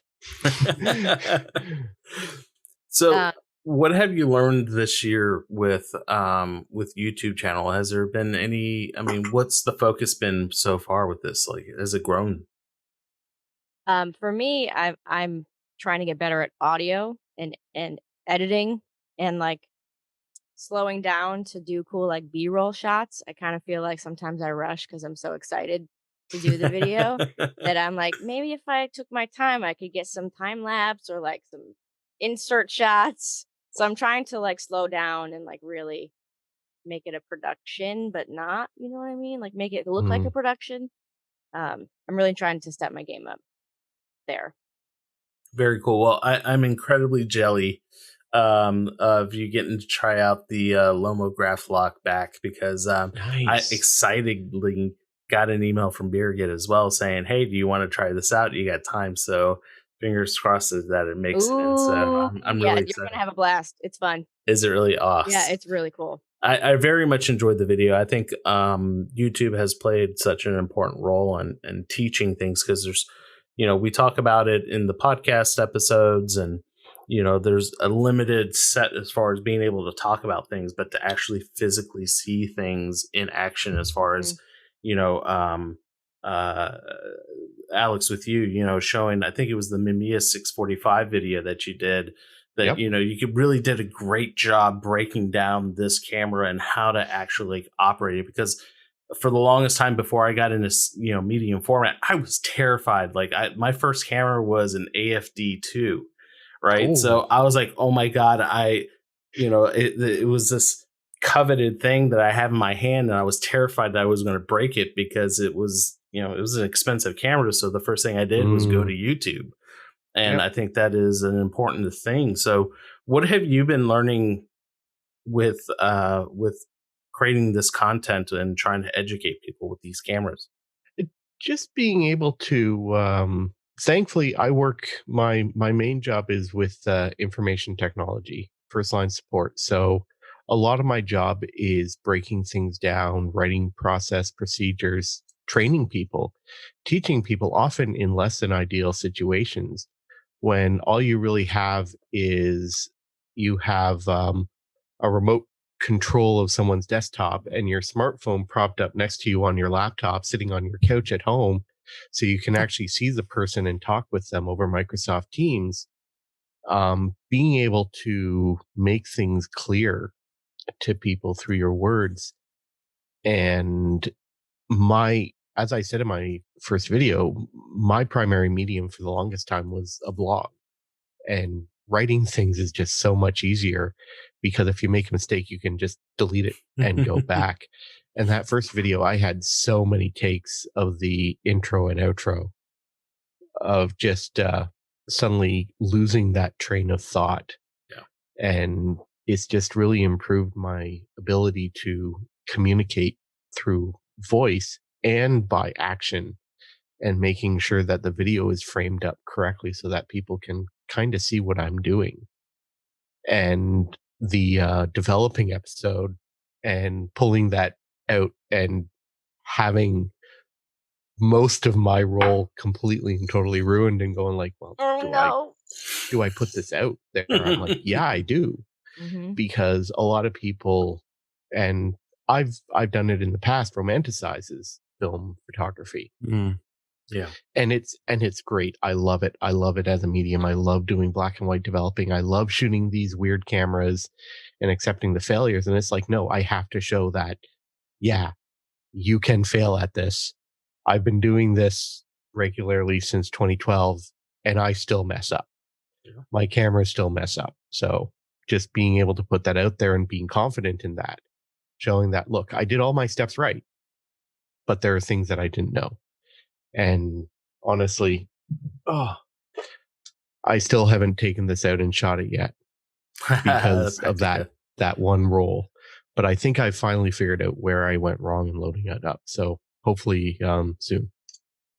So what have you learned this year with YouTube channel? Has there been any, I mean, what's the focus been so far with this? Like, has it grown? For me, I'm trying to get better at audio and editing and like slowing down to do cool like B-roll shots. I kind of feel like sometimes I rush because I'm so excited to do the video that I'm like, maybe if I took my time, I could get some time lapse or like some insert shots. So I'm trying to like slow down and like really make it a production, but not, you know what I mean? Like make it look like a production. I'm really trying to step my game up there. Very cool. Well, I'm incredibly jelly of you getting to try out the Lomograph lock back because nice. I excitedly got an email from Birgit as well saying, hey, do you want to try this out? You got time. So fingers crossed that it makes it in. So I'm really excited. You're going to have a blast. It's fun. Is it really awesome? Yeah, it's really cool. I very much enjoyed the video. I think YouTube has played such an important role in teaching things because there's, we talk about it in the podcast episodes and, there's a limited set as far as being able to talk about things, but to actually physically see things in action as far as, Alex, with you, showing, I think it was the Mamiya 645 video that you did that, you really did a great job breaking down this camera and how to actually like, operate it. Because for the longest time before I got into, medium format, I was terrified. Like my first camera was an AFD2, right? Ooh. So I was like, oh my God, it was this coveted thing that I have in my hand. And I was terrified that I was going to break it because it was, it was an expensive camera. So the first thing I did was go to YouTube. And I think that is an important thing. So what have you been learning with creating this content and trying to educate people with these cameras? Just being able to, thankfully I work, my main job is with information technology, first line support. So a lot of my job is breaking things down, writing process procedures, training people, teaching people often in less than ideal situations when all you really have is you have a remote control of someone's desktop and your smartphone propped up next to you on your laptop, sitting on your couch at home. So you can actually see the person and talk with them over Microsoft Teams. Being able to make things clear to people through your words. And as I said in my first video, my primary medium for the longest time was a blog, and writing things is just so much easier because if you make a mistake, you can just delete it and go back. And that first video, I had so many takes of the intro and outro of just suddenly losing that train of thought. Yeah. And it's just really improved my ability to communicate through voice and by action, and making sure that the video is framed up correctly so that people can kind of see what I'm doing. And the developing episode and pulling that out and having most of my role completely and totally ruined and going like, well, do I put this out there? I'm like, yeah, I do. Because a lot of people, and I've done it in the past, romanticizes film photography. Yeah. And it's great. I love it. I love it as a medium. I love doing black and white developing. I love shooting these weird cameras and accepting the failures. And it's like, no, I have to show that, yeah, you can fail at this. I've been doing this regularly since 2012 and I still mess up. Yeah. My cameras still mess up. So just being able to put that out there and being confident in that, showing that, look, I did all my steps right, but there are things that I didn't know. And honestly, I still haven't taken this out and shot it yet because of that one roll. But I think I finally figured out where I went wrong in loading it up. So hopefully soon.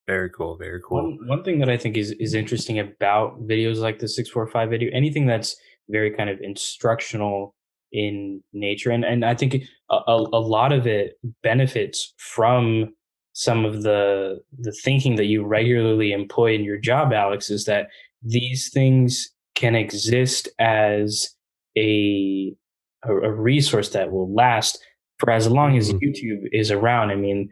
Very cool. Very cool. One thing that I think is interesting about videos like the 645 video, anything that's very kind of instructional in nature, and I think a lot of it benefits from some of the thinking that you regularly employ in your job, Alex, is that these things can exist as a resource that will last for as long as YouTube is around. I mean,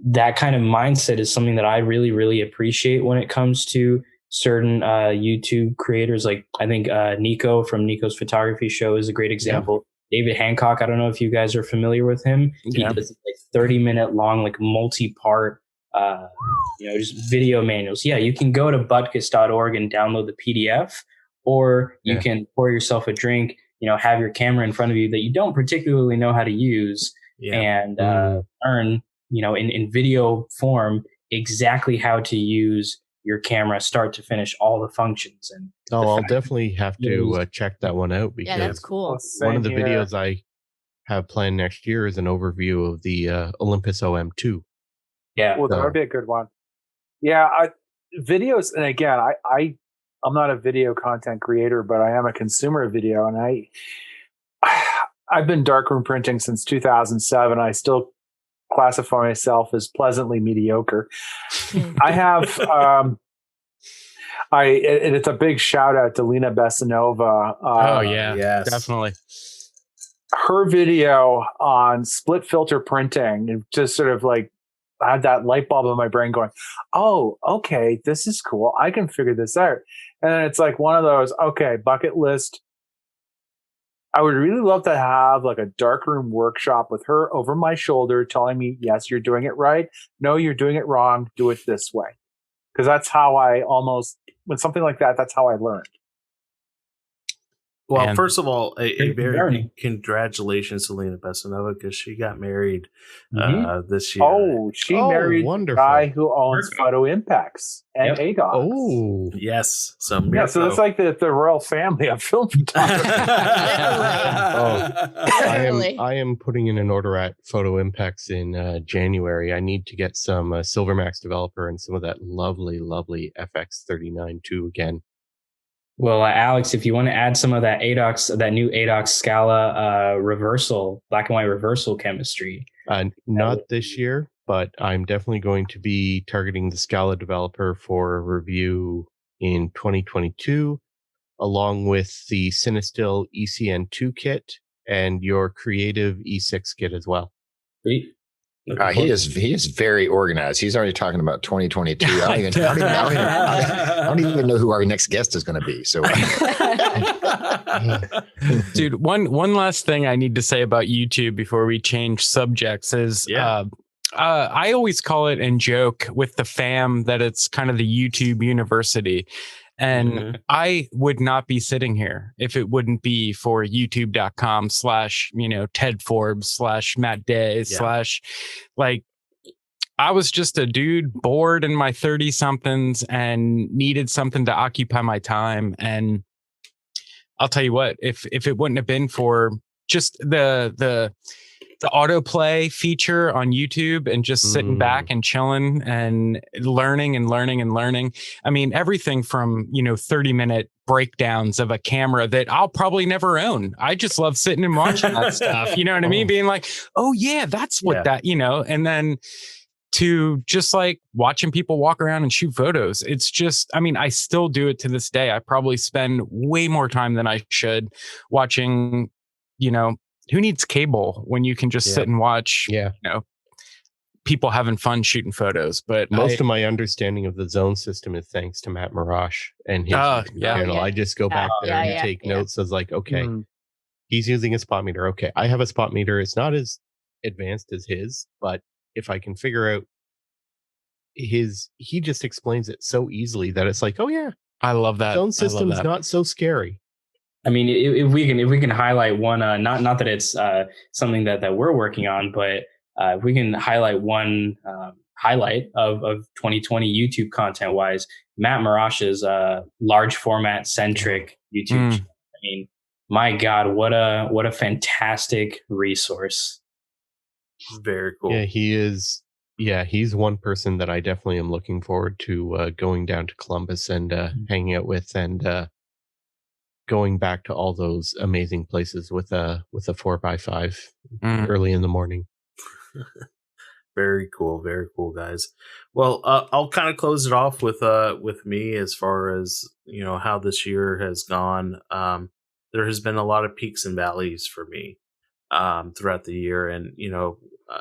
that kind of mindset is something that I really, really appreciate when it comes to certain YouTube creators. Like I think Nico from Nico's Photography Show is a great example. Yeah. David Hancock, I don't know if you guys are familiar with him. He does like 30-minute long, like multi-part, just video manuals. Yeah, you can go to butkus.org and download the PDF, or you can pour yourself a drink, have your camera in front of you that you don't particularly know how to use, and learn, in video form exactly how to use your camera start to finish, all the functions. And I'll definitely have to check that one out, because that's cool. One of the videos I have planned next year is an overview of the Olympus OM2. Yeah, well, that would be a good one. Yeah, videos, and again, I'm not a video content creator, but I am a consumer of video, and I've been darkroom printing since 2007. I still classify myself as pleasantly mediocre. I have, and it's a big shout out to Lena Besanova. Yes, definitely. Her video on split filter printing just sort of like had that light bulb in my brain going, oh, okay, this is cool. I can figure this out. And then it's like one of those, okay, bucket list. I would really love to have like a darkroom workshop with her over my shoulder telling me, yes, you're doing it right. No, you're doing it wrong. Do it this way. Because that's how with something like that, that's how I learned. Well, first of all, a very big congratulations to Lena Besanova, because she got married this year. Oh, she married a guy who owns Photo Impacts and ADOS. Oh, yes. So it's like the royal family of film photography. I am putting in an order at Photo Impacts in January. I need to get some Silvermax developer and some of that lovely, lovely FX39 too again. Well, Alex, if you want to add some of that new ADOX Scala reversal, black and white reversal chemistry. Not this year, but I'm definitely going to be targeting the Scala developer for a review in 2022, along with the Cinestill ECN2 kit and your Creative E6 kit as well. Great. He is very organized. He's already talking about 2022. I don't even know who our next guest is going to be. So, dude, one last thing I need to say about YouTube before we change subjects is, I always call it and joke with the fam that it's kind of the YouTube university. And I would not be sitting here if it wouldn't be for youtube.com / Ted Forbes / Matt Day / like, I was just a dude bored in my 30 somethings and needed something to occupy my time. And I'll tell you what, if it wouldn't have been for just the autoplay feature on YouTube and just sitting back and chilling and learning. I mean, everything from, 30-minute breakdowns of a camera that I'll probably never own. I just love sitting and watching that stuff. You know what I mean? Being like, oh yeah, that's what that, and then to just like watching people walk around and shoot photos. It's just, I mean, I still do it to this day. I probably spend way more time than I should watching, who needs cable when you can just sit and watch, people having fun shooting photos. But most of my understanding of the zone system is thanks to Matt Marash and his channel. I just go back there and take notes as like, okay, he's using a spot meter. Okay, I have a spot meter. It's not as advanced as his, but if I can figure out he just explains it so easily that it's like, oh yeah, I love that. Zone system's not so scary. I mean, if we can highlight one, not that it's something that we're working on, but if we can highlight one highlight of 2020 YouTube content wise, Matt Marash's large format centric YouTube channel. I mean, my God, what a fantastic resource. Very cool. Yeah, he is. Yeah, he's one person that I definitely am looking forward to going down to Columbus and hanging out with, and going back to all those amazing places with a 4x5 early in the morning. Very cool, guys. Well, I'll kind of close it off with me as far as how this year has gone. There has been a lot of peaks and valleys for me throughout the year, and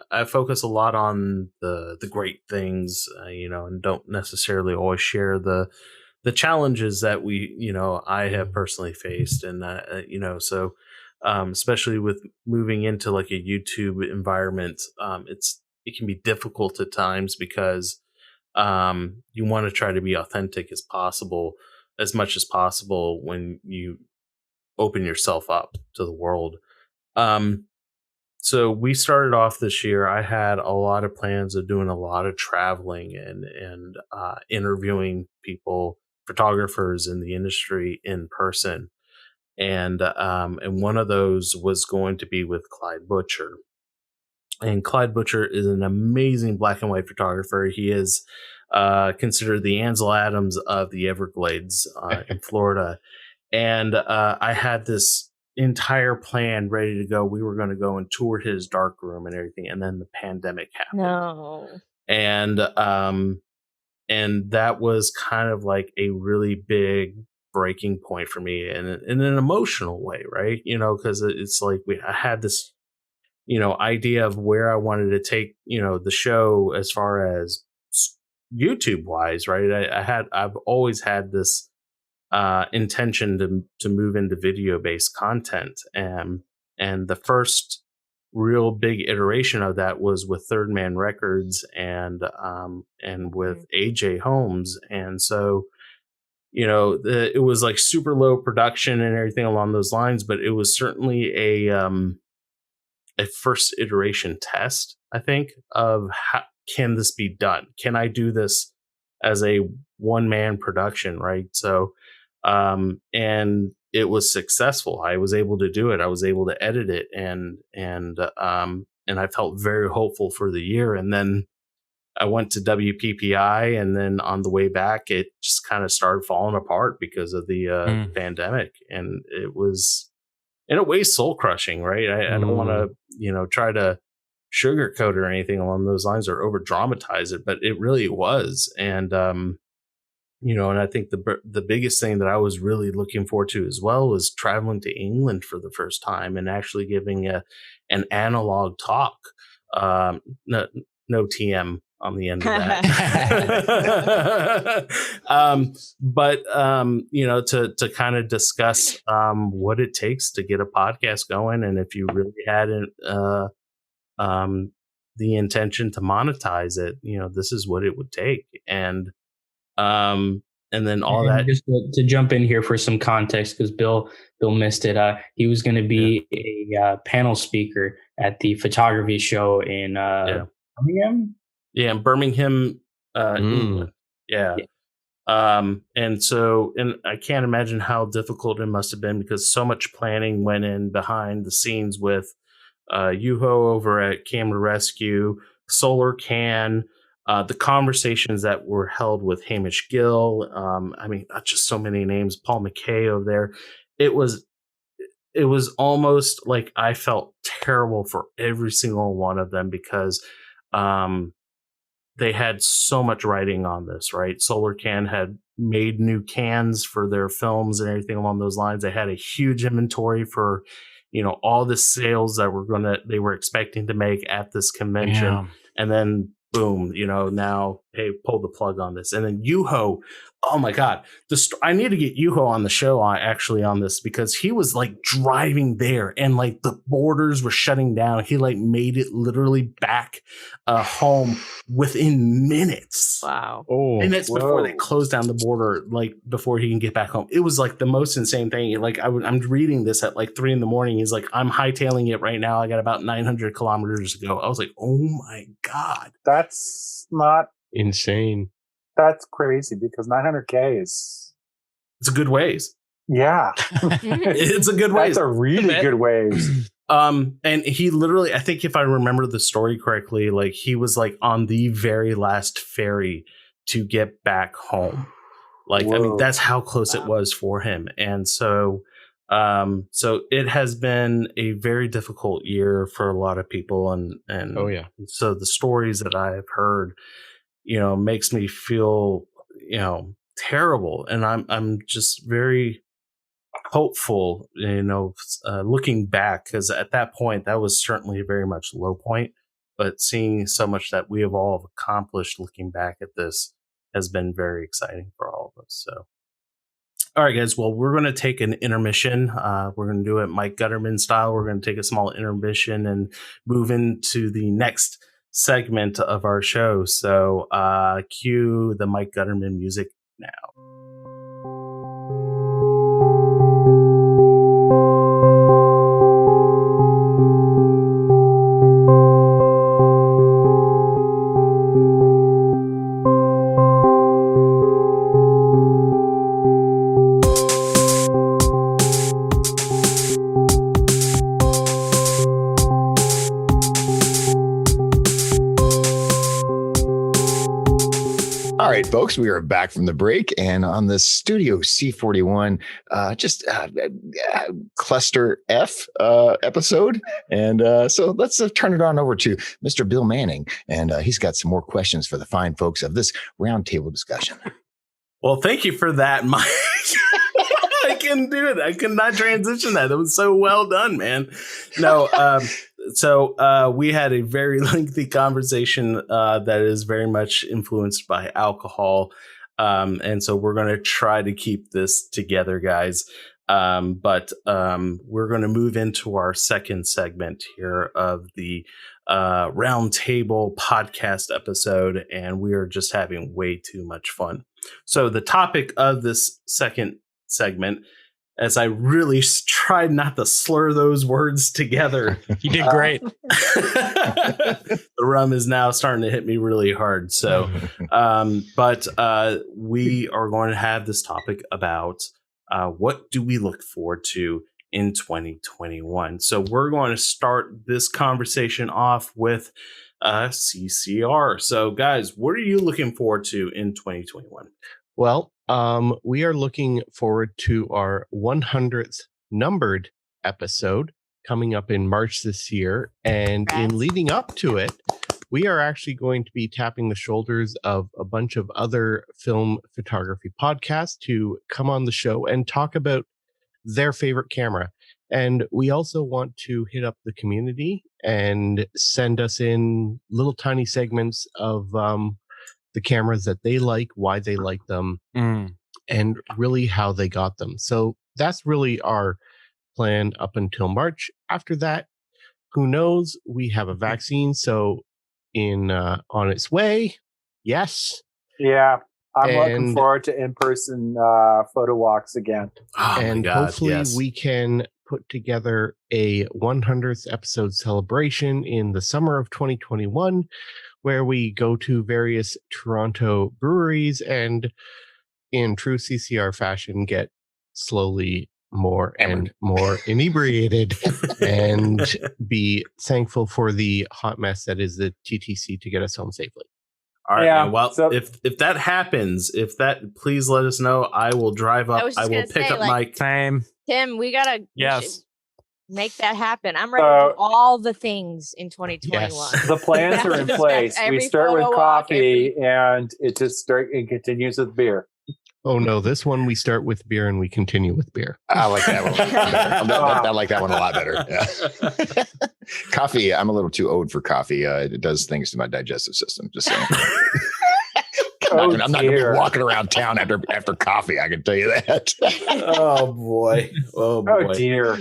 I focus a lot on the great things, and don't necessarily always share the challenges that I have personally faced, and so especially with moving into like a YouTube environment, it can be difficult at times because you want to try to be authentic as much as possible when you open yourself up to the world. So we started off this year. I had a lot of plans of doing a lot of traveling and interviewing people, photographers in the industry in person. And one of those was going to be with Clyde Butcher. And Clyde Butcher is an amazing black and white photographer. He is considered the Ansel Adams of the Everglades in Florida. And I had this entire plan ready to go. We were going to go and tour his darkroom and everything, and then the pandemic happened. No. And that was kind of like a really big breaking point for me, and in an emotional way, right? Because it's like I had this idea of where I wanted to take the show as far as YouTube wise, right? I've always had this intention to move into video based content, and the first real big iteration of that was with Third Man Records and with AJ Holmes. And so it was like super low production and everything along those lines, but it was certainly a first iteration test, I think, of how can this be done? Can I do this as a one man production, right? So and it was successful. I was able to do it. I was able to edit it, and I felt very hopeful for the year. And then I went to WPPI, and then on the way back, it just kind of started falling apart because of the pandemic, and it was in a way soul crushing, right? I don't want to try to sugarcoat or anything along those lines or over dramatize it, but it really was. And and I think the biggest thing that I was really looking forward to as well was traveling to England for the first time and actually giving an analog talk. No TM on the end of that. But to kind of discuss what it takes to get a podcast going, and if you really hadn't the intention to monetize it, this is what it would take. And then all that. Just to jump in here for some context, because Bill missed it. He was going to be a panel speaker at the photography show in Birmingham. Yeah, in Birmingham, England. Yeah. And I can't imagine how difficult it must have been, because so much planning went in behind the scenes with Yuho over at Camera Rescue, Solar Can. The conversations that were held with Hamish Gill, just so many names, Paul McKay over there. It was almost like I felt terrible for every single one of them, because they had so much writing on this, right? Solar Can had made new cans for their films and everything along those lines. They had a huge inventory for all the sales that they were expecting to make at this convention. and then boom, now, hey, pull the plug on this. And then Yuho, oh my God, I need to get Yuho on the show on this, because he was like driving there and like the borders were shutting down. He like made it literally back home within minutes. Wow. Oh, minutes before they closed down the border, like before he can get back home. It was like the most insane thing. Like I'm reading this at like 3 a.m. He's like, I'm hightailing it right now. I got about 900 kilometers to go. I was like, oh my God. That's not insane. That's crazy, because 900K it's a good ways. Yeah. It's a good ways. That's a really good ways. And he literally, I think if I remember the story correctly, like he was like on the very last ferry to get back home. Like, whoa. I mean, that's how close it was for him. And so it has been a very difficult year for a lot of people. And oh yeah. So the stories that I've heard, makes me feel, terrible. And I'm just very hopeful, looking back, because at that point, that was certainly a very much low point. But seeing so much that we have all accomplished looking back at this has been very exciting for all of us. So, all right, guys. Well, we're going to take an intermission. We're going to do it Mike Gutterman style. We're going to take a small intermission and move into the next segment of our show. So cue the Mike Gutterman music now. All right, folks, we are back from the break, and on the Studio C41, Cluster F episode. And so let's turn it on over to Mr. Bill Manning, and he's got some more questions for the fine folks of this roundtable discussion. Well, thank you for that, Mike. I couldn't do it. I could not transition that. That was so well done, man. No, so we had a very lengthy conversation that is very much influenced by alcohol. And so we're going to try to keep this together, guys. But we're going to move into our second segment here of the roundtable podcast episode. And we are just having way too much fun. So the topic of this second segment, as I really tried not to slur those words together. You did great. The rum is now starting to hit me really hard. So, but we are going to have this topic about what do we look forward to in 2021. So we're going to start this conversation off with CCR. So guys, what are you looking forward to in 2021? Well, we are looking forward to our 100th numbered episode coming up in March this year. And in leading up to it, we are actually going to be tapping the shoulders of a bunch of other film photography podcasts to come on the show and talk about their favorite camera. And we also want to hit up the community and send us in little tiny segments of the cameras that they like, why they like them, and really how they got them. So that's really our plan up until March. After that, who knows? We have a vaccine, so on its way. Yes. Yeah. I'm looking forward to in-person photo walks again. Oh, and God, hopefully yes. we can put together a 100th episode celebration in the summer of 2021, where we go to various Toronto breweries and, in true CCR fashion, get slowly more and more inebriated and be thankful for the hot mess that is the TTC to get us home safely. All right. Yeah, Well, so, if that happens, please let us know. I will drive up. I will pick up Mike. Same. Tim, we should make that happen. I'm ready to do all the things in 2021. Yes. The plans are in place. We start with coffee and it continues with beer. Oh no, this one we start with beer and we continue with beer. I like that one. I like that one a lot better. Yeah. Coffee, I'm a little too old for coffee. It does things to my digestive system. Just saying. I'm not going to be walking around town after coffee. I can tell you that. Oh boy. Oh boy. Oh dear.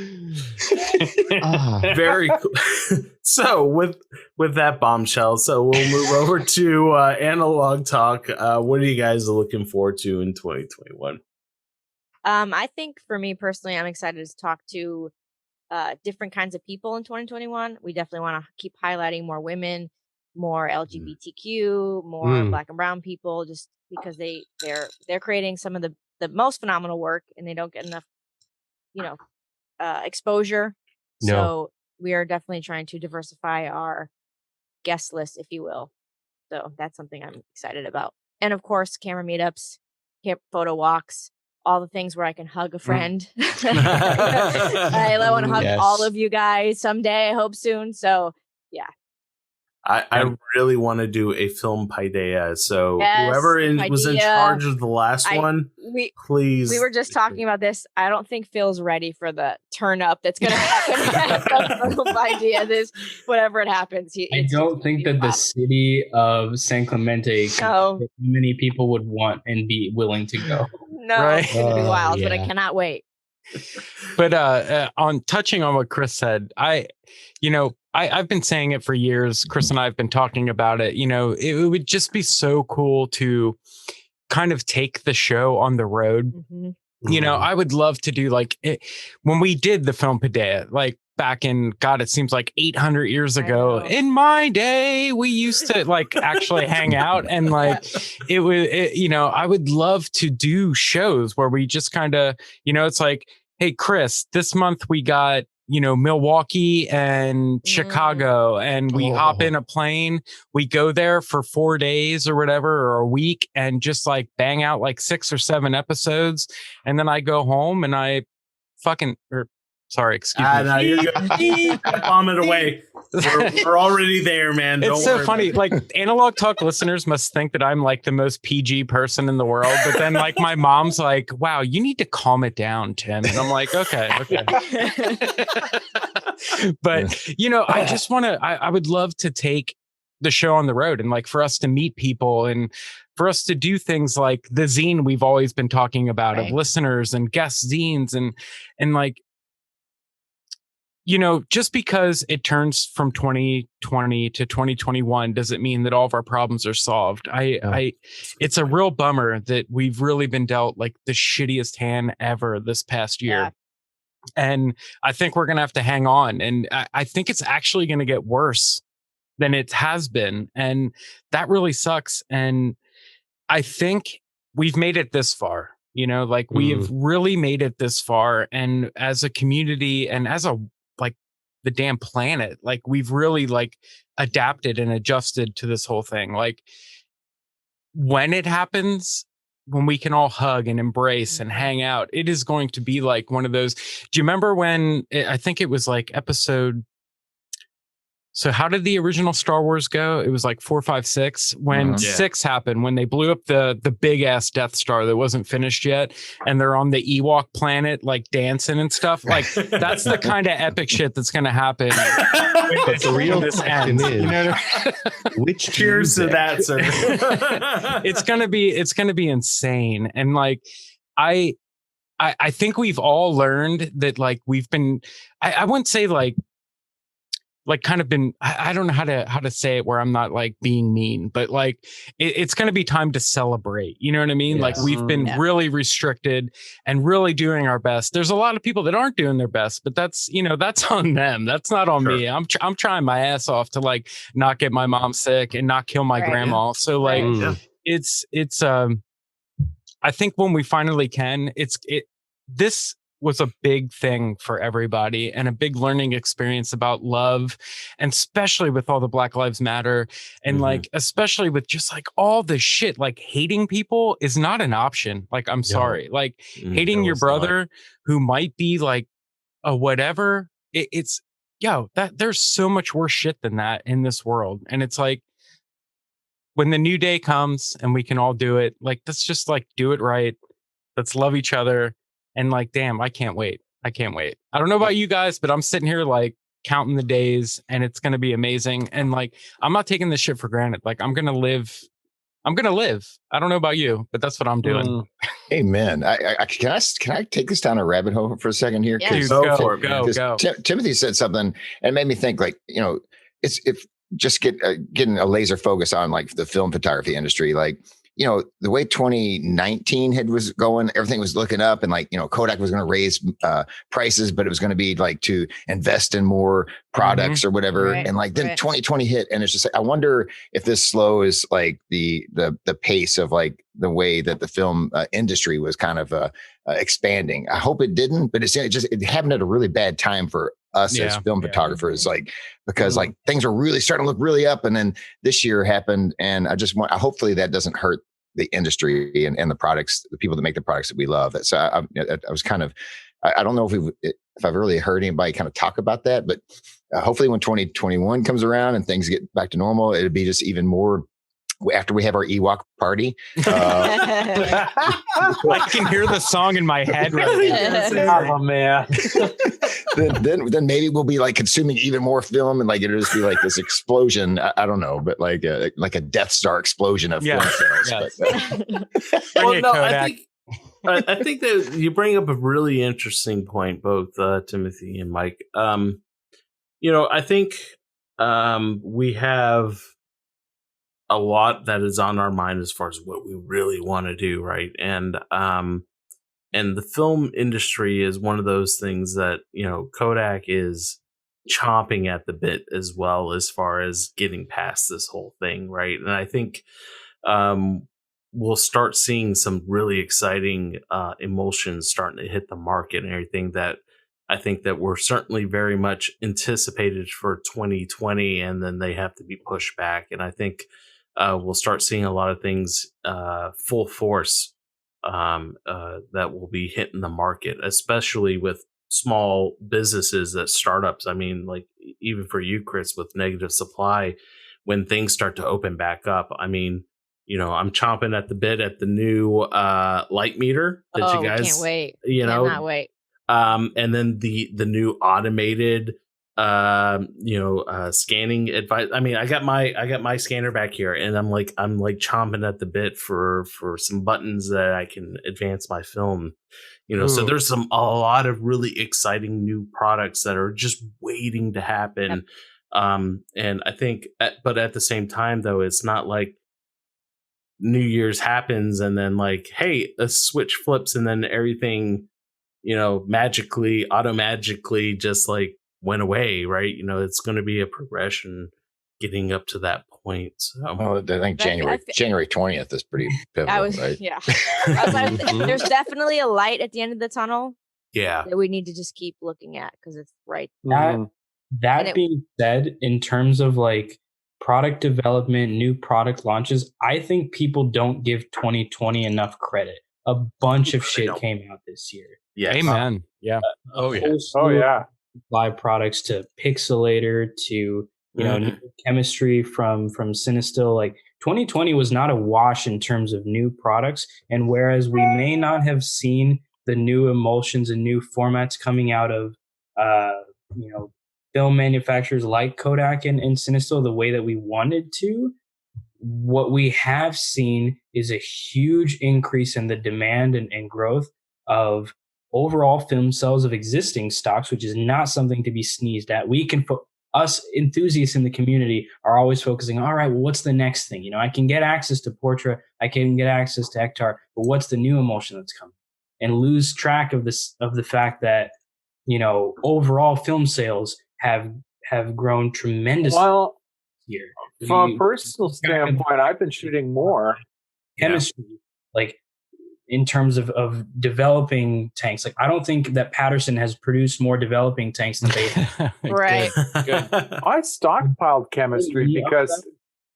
Very cool. So with that bombshell, so we'll move over to analog talk. What are you guys looking forward to in 2021? I think for me personally, I'm excited to talk to different kinds of people in 2021. We definitely want to keep highlighting more women, more LGBTQ, more Black and brown people, just because they're creating some of the most phenomenal work, and they don't get enough, exposure. No. So we are definitely trying to diversify our guest list, if you will. So that's something I'm excited about. And of course, camera meetups, photo walks, all the things where I can hug a friend. I want to hug all of you guys someday. I hope soon. So yeah. I really want to do a film Paideia. So whoever was in charge of the last one, please. We were just talking about this. I don't think Phil's ready for the turn up that's going to happen at the film Paideia. This, whatever it happens. I don't think that the city of San Clemente, many people would want and be willing to go. No, right? It's going to be wild, but I cannot wait. But on touching on what Chris said, I've been saying it for years. Chris and I have been talking about it. It would just be so cool to kind of take the show on the road. Mm-hmm. I would love to do when we did the film Paideia, back in, God, it seems like 800 years ago. In my day, we used to actually hang out, and I would love to do shows where we just kind of, it's like, hey, Chris, this month we got, Milwaukee and Chicago, and we hop in a plane, we go there for 4 days or whatever, or a week, and just bang out 6 or 7 episodes. And then I go home and I sorry, excuse me. No, you're good. Bomb it away. We're already there, man. It's so funny. Analog Talk listeners must think that I'm the most PG person in the world. But then my mom's like, wow, you need to calm it down, Tim. And I'm like, okay. But, I just want to, I would love to take the show on the road and for us to meet people and for us to do things like the zine we've always been talking about of listeners and guest zines and just because it turns from 2020 to 2021 doesn't mean that all of our problems are solved. It's a real bummer that we've really been dealt the shittiest hand ever this past year. Yeah. And I think we're going to have to hang on. And I think it's actually going to get worse than it has been. And that really sucks. And I think we've made it this far. We have really made it this far. And as a community and as the damn planet, we've really adapted and adjusted to this whole thing. When it happens, when we can all hug and embrace and hang out, it is going to be one of those. Do you remember when I think it was episode? So how did the original Star Wars go? It was 4, 5, 6. When 6 happened, when they blew up the big ass Death Star that wasn't finished yet, and they're on the Ewok planet dancing and stuff. That's the kind of epic shit that's going to happen. But the real question is, which cheers to that, sir. It's gonna be insane, and I think we've all learned that we've been. I wouldn't say kind of been, I don't know how to say it where I'm not being mean, but it's going to be time to celebrate. You know what I mean? Yes. We've been really restricted and really doing our best. There's a lot of people that aren't doing their best, but that's on them. That's not on me. I'm trying my ass off to not get my mom sick and not kill my grandma. So it's I think when we finally can, this was a big thing for everybody and a big learning experience about love, and especially with all the Black Lives Matter and especially with just all the shit, hating people is not an option. I'm sorry, hating your brother who might be a whatever, it's that there's so much worse shit than that in this world. And it's when the new day comes and we can all do it, like, let's just like do it right. Let's love each other. And like, damn, I can't wait. I can't wait. I don't know about you guys, but I'm sitting here like counting the days, and it's going to be amazing. And like, I'm not taking this shit for granted. Like, I'm going to live. I don't know about you, but that's what I'm doing. Amen. Can I take this down a rabbit hole for a second here? Yeah. Go. Timothy said something and made me think, like, it's just getting a laser focus on like the film photography industry. Like, the way 2019 was going, everything was looking up, and like, Kodak was going to raise prices, but it was going to be like to invest in more products or whatever. Right, and like then 2020 hit, and it's just like, I wonder if this slows like the pace of like the way that the film industry was kind of expanding. I hope it didn't, but it happened at a really bad time for us as film photographers, like, because like things are really starting to look really up, and then this year happened, and hopefully that doesn't hurt the industry and the products, the people that make the products that we love. So I was kind of, I don't know if I've really heard anybody kind of talk about that, but hopefully when 2021 comes around and things get back to normal, it'll be just even more. After we have our Ewok party, I can hear the song in my head right now. Oh man! then maybe we'll be like consuming even more film, and like it'll just be like this explosion. I don't know, but like a Death Star explosion of film sales. Yes. Well, no, I think that you bring up a really interesting point, both Timothy and Mike. I think we have a lot that is on our mind as far as what we really want to do, right? And the film industry is one of those things that, Kodak is chomping at the bit as well, as far as getting past this whole thing, right? And I think we'll start seeing some really exciting emulsions starting to hit the market and everything that I think that we're certainly very much anticipated for 2020, and then they have to be pushed back. And I think we'll start seeing a lot of things full force that will be hitting the market, especially with small businesses, that startups. I mean, like even for you, Chris, with negative supply, when things start to open back up, I mean, I'm chomping at the bit at the new light meter that you guys can't wait. Cannot wait. And then the new automated scanning advice. I mean, I got my scanner back here, and I'm like chomping at the bit for some buttons that I can advance my film. So there's a lot of really exciting new products that are just waiting to happen. And I think, but at the same time, though, it's not like New Year's happens and then like, hey, a switch flips and then everything, magically just like went away, right? It's going to be a progression getting up to that point. So, I think January 20th is pretty pivotal, right? Yeah. There's definitely a light at the end of the tunnel. Yeah. That we need to just keep looking at because it's right. That being said, in terms of like product development, new product launches, I think people don't give 2020 enough credit. A bunch of shit came out this year. Yeah. Amen. Live products to Pixelator to new chemistry from Cinestill. Like 2020 was not a wash in terms of new products, and whereas we may not have seen the new emulsions and new formats coming out of film manufacturers like Kodak and Cinestill the way that we wanted to, what we have seen is a huge increase in the demand and growth of overall film sales of existing stocks, which is not something to be sneezed at. We can us enthusiasts in the community are always focusing, all right, well, what's the next thing? I can get access to Portra, I can get access to Hectar, but what's the new emulsion that's coming? And lose track of the fact that, overall film sales have grown tremendously. Well, here. From a personal standpoint, I've been shooting more chemistry, like in terms of developing tanks. Like I don't think that Patterson has produced more developing tanks than they have. Right. I stockpiled chemistry because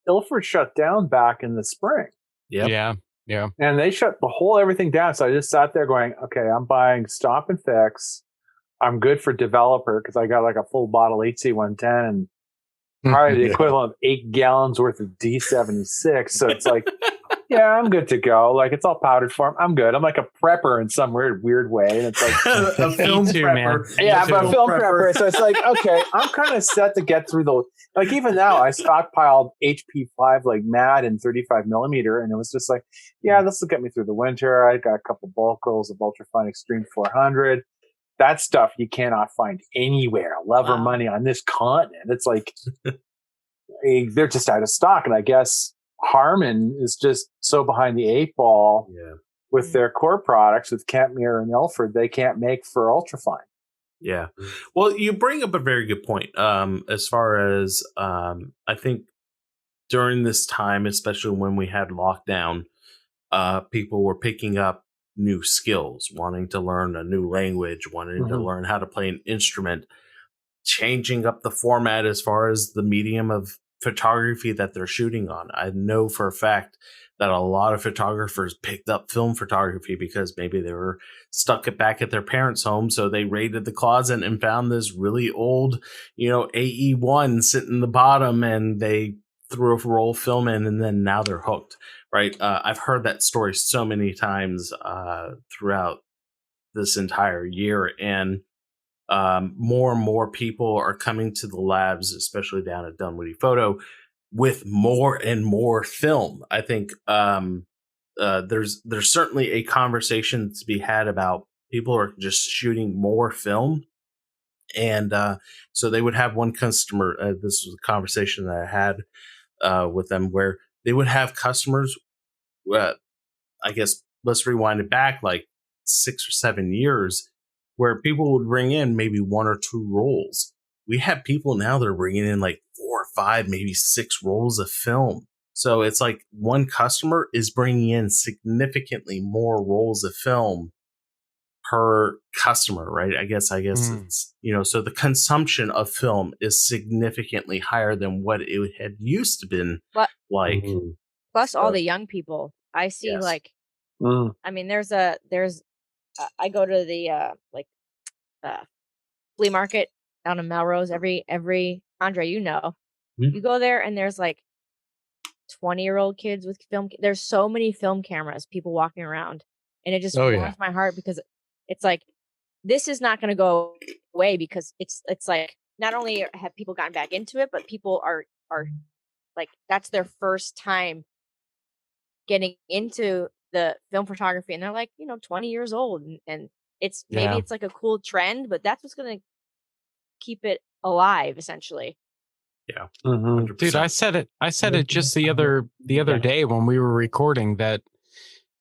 Ilford shut down back in the spring. Yeah. And they shut everything down. So I just sat there going, okay, I'm buying stop and fix. I'm good for developer because I got like a full bottle HC110 and probably the equivalent of 8 gallons worth of D76. So it's like, yeah, I'm good to go. Like, it's all powdered form. I'm good. I'm like a prepper in some weird way. And it's like a film prepper. Yeah, I'm a film prepper. So it's like, okay, I'm kind of set to get through the, like, even now I stockpiled HP5 like mad in 35 millimeter. And it was just like, yeah, this will get me through the winter. I got a couple bulk rolls of Ultrafine Extreme 400. That stuff you cannot find anywhere. Love or money on this continent. It's like, they're just out of stock. And I guess Harman is just so behind the 8 ball with their core products with Kentmere and Ilford. They can't make for Ultrafine. Yeah. Well, you bring up a very good point. As far as I think during this time, especially when we had lockdown, people were picking up new skills, wanting to learn a new language, wanting to learn how to play an instrument, changing up the format as far as the medium of photography that they're shooting on. I know for a fact that a lot of photographers picked up film photography because maybe they were stuck back at their parents' home. So they raided the closet and found this really old, AE1 sitting in the bottom, and they threw a roll of film in, and then now they're hooked, right? I've heard that story so many times throughout this entire year. And more and more people are coming to the labs, especially down at Dunwoody Photo, with more and more film. I think there's certainly a conversation to be had about people are just shooting more film. And so they would have one customer, this was a conversation that I had with them, where they would have customers, I guess, let's rewind it back like 6 or 7 years, where people would bring in maybe 1 or 2 rolls. We have people now that are bringing in like 4 or 5, maybe 6 rolls of film. So it's like one customer is bringing in significantly more rolls of film per customer, right? I guess it's, so the consumption of film is significantly higher than what it had used to been like. Plus all the young people I see, I mean, I go to the flea market down in Melrose every Andre, you go there and there's like 20-year-old kids with film. There's so many film cameras, people walking around, and it just warms my heart, because it's like, this is not going to go away, because it's like, not only have people gotten back into it, but people are like, that's their first time getting into the film photography, and they're like, 20 years old, and it's maybe it's like a cool trend, but that's what's going to keep it alive, essentially. Yeah. Dude, I said it just the other day when we were recording, that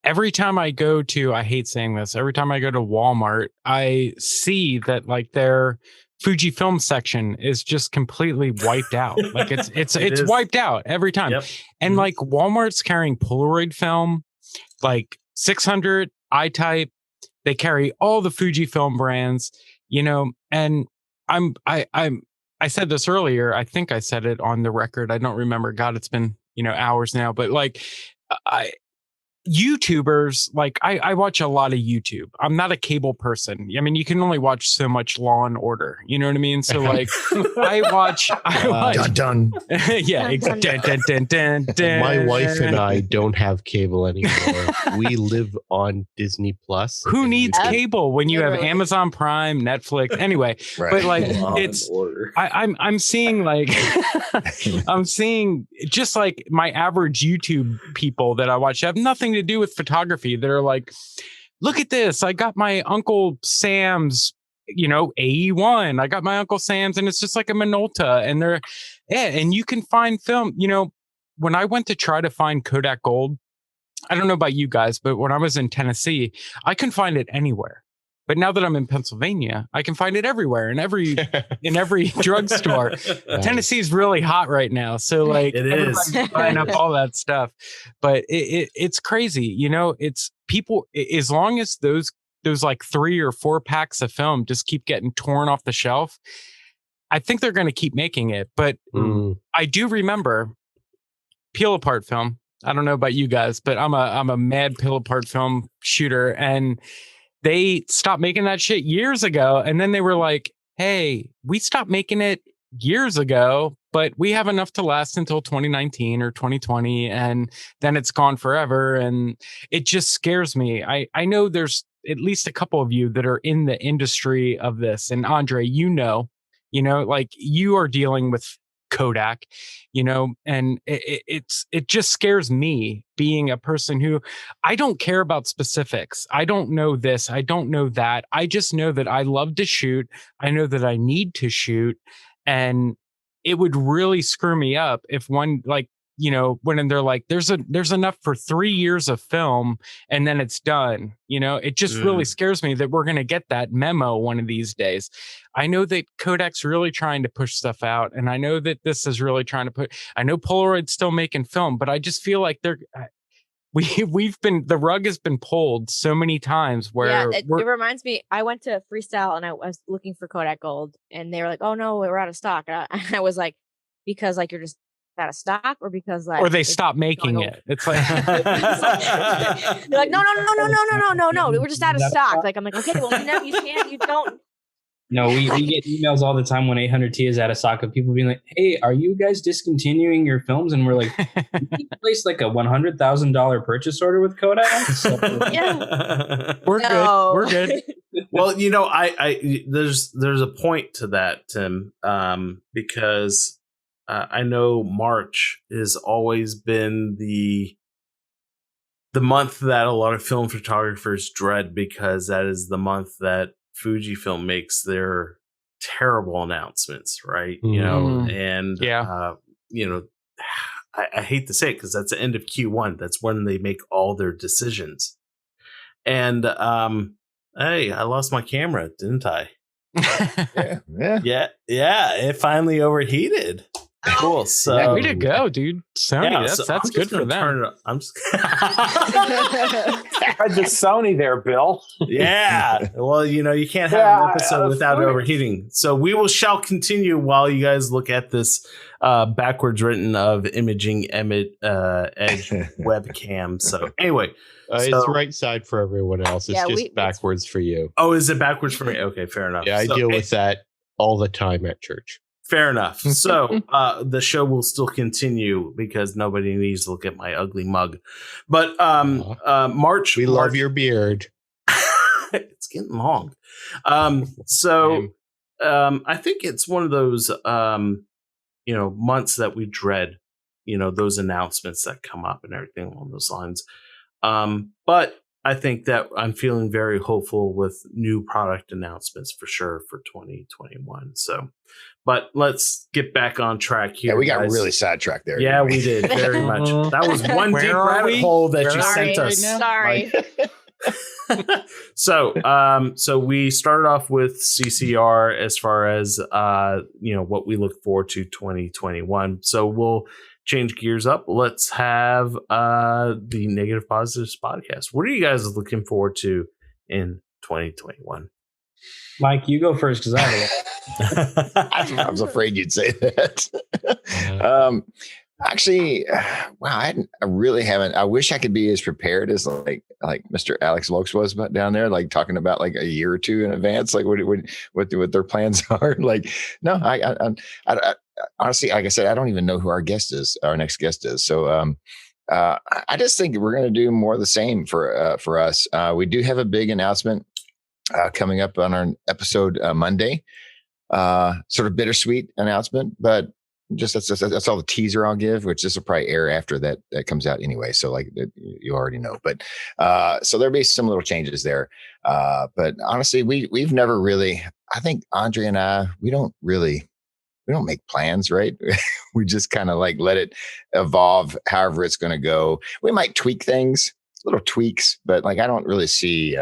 every time I go to, I hate saying this, every time I go to Walmart, I see that like their Fujifilm section is just completely wiped out. Like it's wiped out every time. Yep. And like Walmart's carrying Polaroid film, like 600, I-type. They carry all the Fujifilm brands, and I said this earlier. I think I said it on the record. I don't remember. God, it's been, hours now, but like YouTubers, like I watch a lot of YouTube. I'm not a cable person. I mean, you can only watch so much Law and Order. You know what I mean? So like, I watch. Dun. Yeah, exactly. My wife and I don't have cable anymore. We live on Disney Plus. Who needs cable when you have Amazon Prime, Netflix? Anyway, right. But like, it's I'm seeing like I'm seeing just like my average YouTube people that I watch have nothing to do with photography. They're like, look at this, I got my Uncle Sam's AE1, I got my Uncle Sam's, and it's just like a Minolta, and and you can find film. When I went to try to find Kodak Gold, I don't know about you guys, but when I was in Tennessee, I couldn't find it anywhere. But now that I'm in Pennsylvania, I can find it everywhere, in every drugstore. Tennessee is really hot right now, so like it is buying up all that stuff. But it's crazy, It's people, as long as those like 3 or 4 packs of film just keep getting torn off the shelf, I think they're going to keep making it. But I do remember peel apart film. I don't know about you guys, but I'm a mad peel apart film shooter, and they stopped making that shit years ago. And then they were like, hey, we stopped making it years ago, but we have enough to last until 2019 or 2020, and then it's gone forever. And it just scares me. I know there's at least a couple of you that are in the industry of this. And Andre, like you are dealing with Kodak, and it just scares me, being a person who, I don't care about specifics. I don't know this, I don't know that. I just know that I love to shoot. I know that I need to shoot, and it would really screw me up if one, like, when they're like, there's enough for 3 years of film and then it's done. It just really scares me that we're going to get that memo one of these days. I know that Kodak's really trying to push stuff out, and I know that this is really trying to I know Polaroid's still making film, but I just feel like the rug has been pulled so many times where it reminds me, I went to Freestyle and I was looking for Kodak Gold, and they were like, oh no, we're out of stock. And I was like, because like you're just out of stock, or because like, or they stopped making it. It's like they're like, no, we're just out of stock. Like, I'm like, okay, well, you don't. No, we get emails all the time when 800T is out of stock of people being like, hey, are you guys discontinuing your films? And we're like, you placed like a $100,000 purchase order with Kodak? So, yeah. We're good. Well, there's a point to that, Tim, because I know March has always been the month that a lot of film photographers dread, because that is the month that Fujifilm makes their terrible announcements, right? I hate to say it because that's the end of Q1. That's when they make all their decisions. And hey, I lost my camera, didn't I? Yeah. It finally overheated. Cool. So way to go, dude. Sony, that's good for them. I'm just Had the Sony there, Bill. Yeah. Well, you can't have an episode without overheating. So we shall continue while you guys look at this backwards written of imaging edge webcam. So anyway. It's right side for everyone else. It's just backwards for you. Oh, is it backwards for me? Okay, fair enough. Yeah, I deal with that all the time at church. Fair enough. So the show will still continue because nobody needs to look at my ugly mug. But March. We love your beard. It's getting long. I think it's one of those months that we dread, those announcements that come up and everything along those lines. But I think that I'm feeling very hopeful with new product announcements for sure for 2021. So, but let's get back on track here. Yeah, we got really sidetracked there. Yeah, we did very much. That was one deep rabbit hole that you sent us. Sorry. So we started off with CCR as far as what we look forward to 2021. So we'll change gears up. Let's have the Negative Positives podcast. What are you guys looking forward to in 2021? Mike, you go first because I have I was afraid you'd say that. Actually, wow, I really haven't. I wish I could be as prepared as like Mr. Alex Lokes was down there, like talking about like a year or two in advance, like what their plans are. Like, no, I honestly, like I said, I don't even know who our next guest is. So I just think we're going to do more of the same for us. We do have a big announcement coming up on our episode Monday. Sort of bittersweet announcement, but just that's all the teaser I'll give, which this will probably air after that comes out anyway. So like you already know, but so there'll be some little changes there. But honestly, we've never really, I think Andre and I, we don't make plans, right? We just kind of like let it evolve however it's going to go. We might tweak things, little tweaks, but like I don't really see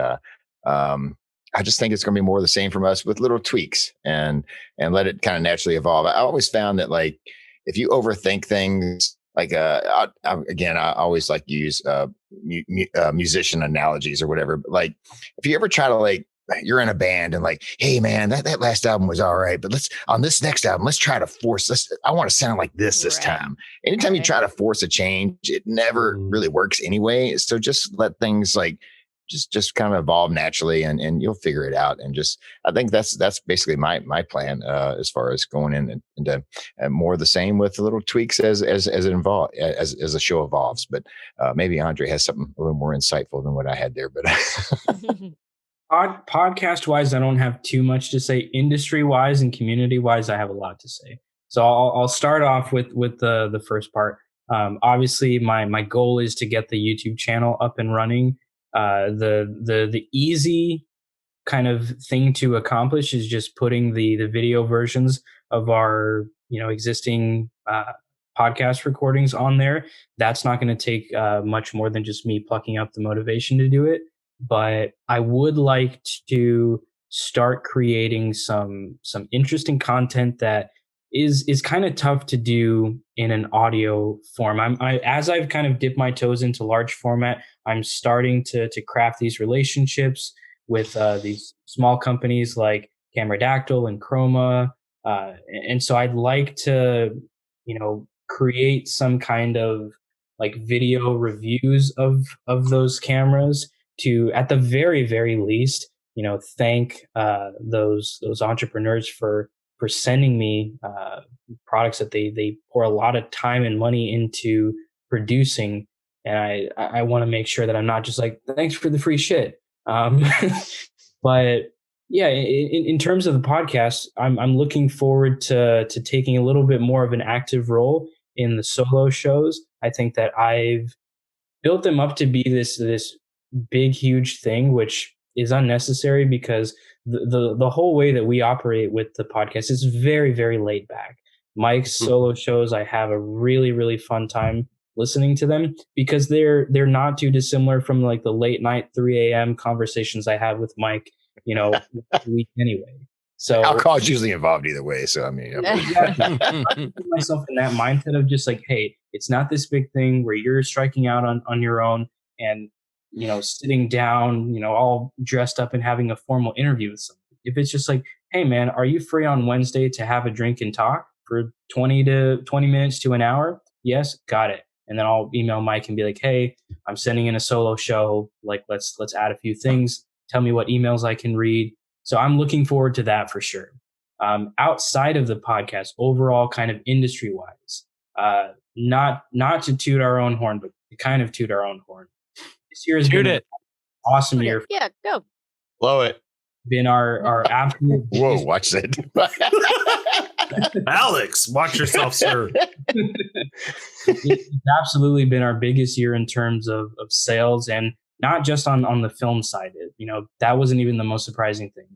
I just think it's going to be more of the same from us with little tweaks and let it kind of naturally evolve. I always found that like if you overthink things, like I always like to use musician analogies or whatever. But like if you ever try to like you're in a band and like, hey man, that last album was all right, but on this next album, let's try to force this. I want to sound like this time. Anytime you try to force a change, it never really works anyway. So just let things like just kind of evolve naturally, and you'll figure it out. And just, I think that's basically my plan as far as going in into more of the same with little tweaks as the show evolves. But maybe Andre has something a little more insightful than what I had there. But podcast wise, I don't have too much to say. Industry wise and community wise, I have a lot to say. So I'll start off with the first part. Obviously, my goal is to get the YouTube channel up and running. The easy kind of thing to accomplish is just putting the video versions of our existing podcast recordings on there. That's not going to take much more than just me plucking up the motivation to do it. But I would like to start creating some interesting content that is kind of tough to do in an audio form. As I've kind of dipped my toes into large format, I'm starting to craft these relationships with these small companies like Cameradactyl and Chroma, and so I'd like to create some kind of like video reviews of those cameras to, at the very, very least, thank those entrepreneurs for sending me products that they pour a lot of time and money into producing. And I want to make sure that I'm not just like, thanks for the free shit. But yeah, in terms of the podcast, I'm looking forward to taking a little bit more of an active role in the solo shows. I think that I've built them up to be this big, huge thing, which is unnecessary because the whole way that we operate with the podcast is very, very laid back. Mike's solo shows, I have a really, really fun time listening to them because they're not too dissimilar from like the late night 3 a.m. conversations I have with Mike, week anyway. So alcohol's usually involved either way. So I mean, I put myself in that mindset of just like, hey, it's not this big thing where you're striking out on your own and sitting down, all dressed up and having a formal interview with someone. If it's just like, hey man, are you free on Wednesday to have a drink and talk for 20 minutes to an hour? Yes, got it. And then I'll email Mike and be like, hey, I'm sending in a solo show. Like, let's add a few things. Tell me what emails I can read. So I'm looking forward to that for sure. Outside of the podcast, overall kind of industry wise, not to toot our own horn, but to kind of toot our own horn. This year has been an awesome year. Yeah, go. Blow it. Been our absolute. Whoa, watch that. Alex, watch yourself, sir. It's absolutely been our biggest year in terms of sales, and not just on the film side. That wasn't even the most surprising thing.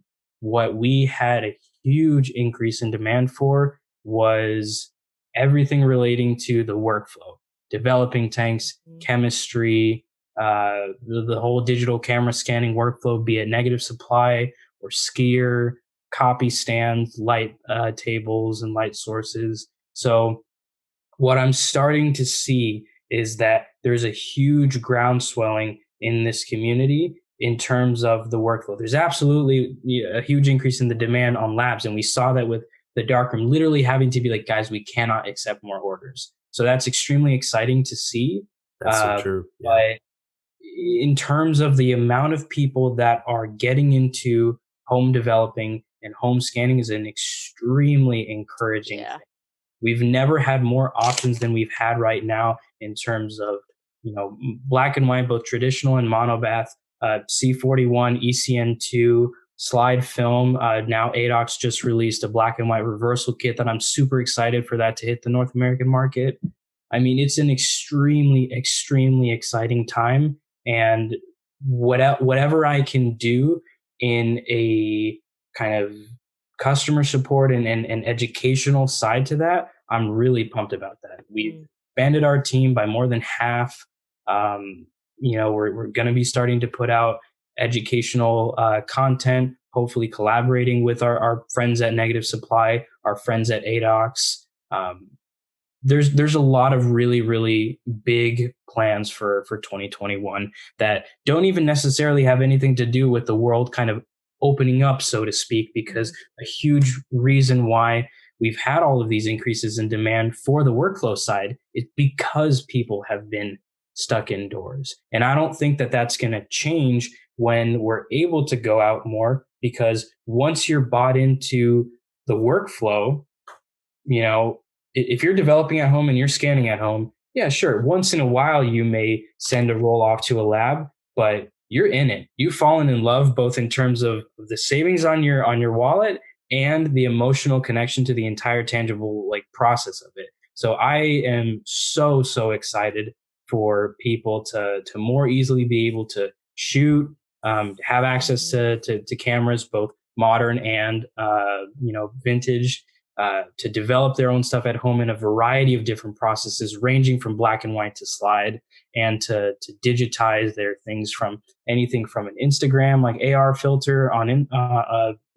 What we had a huge increase in demand for was everything relating to the workflow, developing tanks, chemistry, the whole digital camera scanning workflow, be it negative supply or skier, copy stands, light tables, and light sources. So what I'm starting to see is that there's a huge groundswelling in this community in terms of the workflow. There's absolutely a huge increase in the demand on labs. And we saw that with the darkroom literally having to be like, guys, we cannot accept more orders. So that's extremely exciting to see. That's so true. Yeah. But in terms of the amount of people that are getting into home developing and home scanning is an extremely encouraging thing. We've never had more options than we've had right now in terms of, black and white, both traditional and monobath, C41, ECN2, slide film. Now ADOX just released a black and white reversal kit that I'm super excited for that to hit the North American market. I mean, it's an extremely, extremely exciting time. And whatever I can do in a kind of customer support and educational side to that, I'm really pumped about that. We've expanded our team by more than half. We're going to be starting to put out educational content, hopefully collaborating with our friends at Negative Supply, our friends at ADOX. There's a lot of really, really big plans for 2021 that don't even necessarily have anything to do with the world kind of opening up, so to speak, because a huge reason why we've had all of these increases in demand for the workflow side is because people have been stuck indoors. And I don't think that that's going to change when we're able to go out more, because once you're bought into the workflow, you know, if you're developing at home and you're scanning at home, yeah, sure. Once in a while, you may send a roll off to a lab, but you're in it. You've fallen in love, both in terms of the savings on your wallet and the emotional connection to the entire tangible like process of it. So I am so excited for people to more easily be able to shoot, have access to cameras, both modern and vintage, to develop their own stuff at home in a variety of different processes, ranging from black and white to slide, and to digitize their things from anything from an Instagram like AR filter on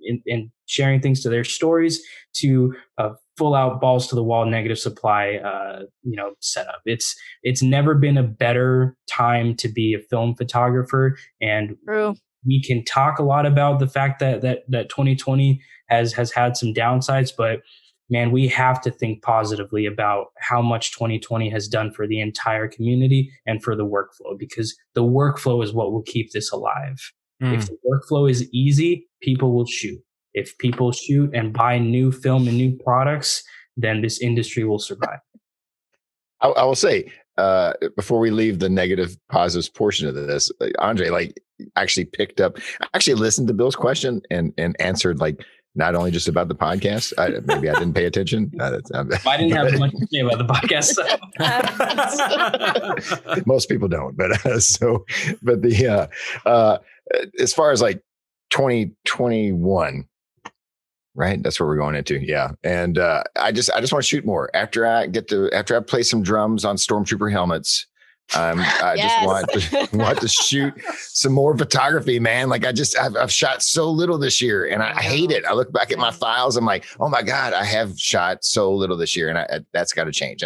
in sharing things to their stories, to a full out balls to the wall negative supply setup. It's never been a better time to be a film photographer. And True. We can talk a lot about the fact that 2020 has had some downsides, but man, we have to think positively about how much 2020 has done for the entire community and for the workflow, because the workflow is what will keep this alive. If the workflow is easy, people will shoot. If people shoot and buy new film and new products, then this industry will survive. I will say, before we leave the negative positives portion of this, Andre, actually listened to Bill's question and answered not only just about the podcast. Maybe I didn't pay attention. I didn't have much to say about the podcast. So. Most people don't, but as far as 2021, right? That's what we're going into. Yeah. And I just want to shoot more after I play some drums on Stormtrooper helmets. I just want to shoot some more photography, man. I've shot so little this year, and I hate it. I look back at my files. I'm like, oh my God, I have shot so little this year, and that's got to change.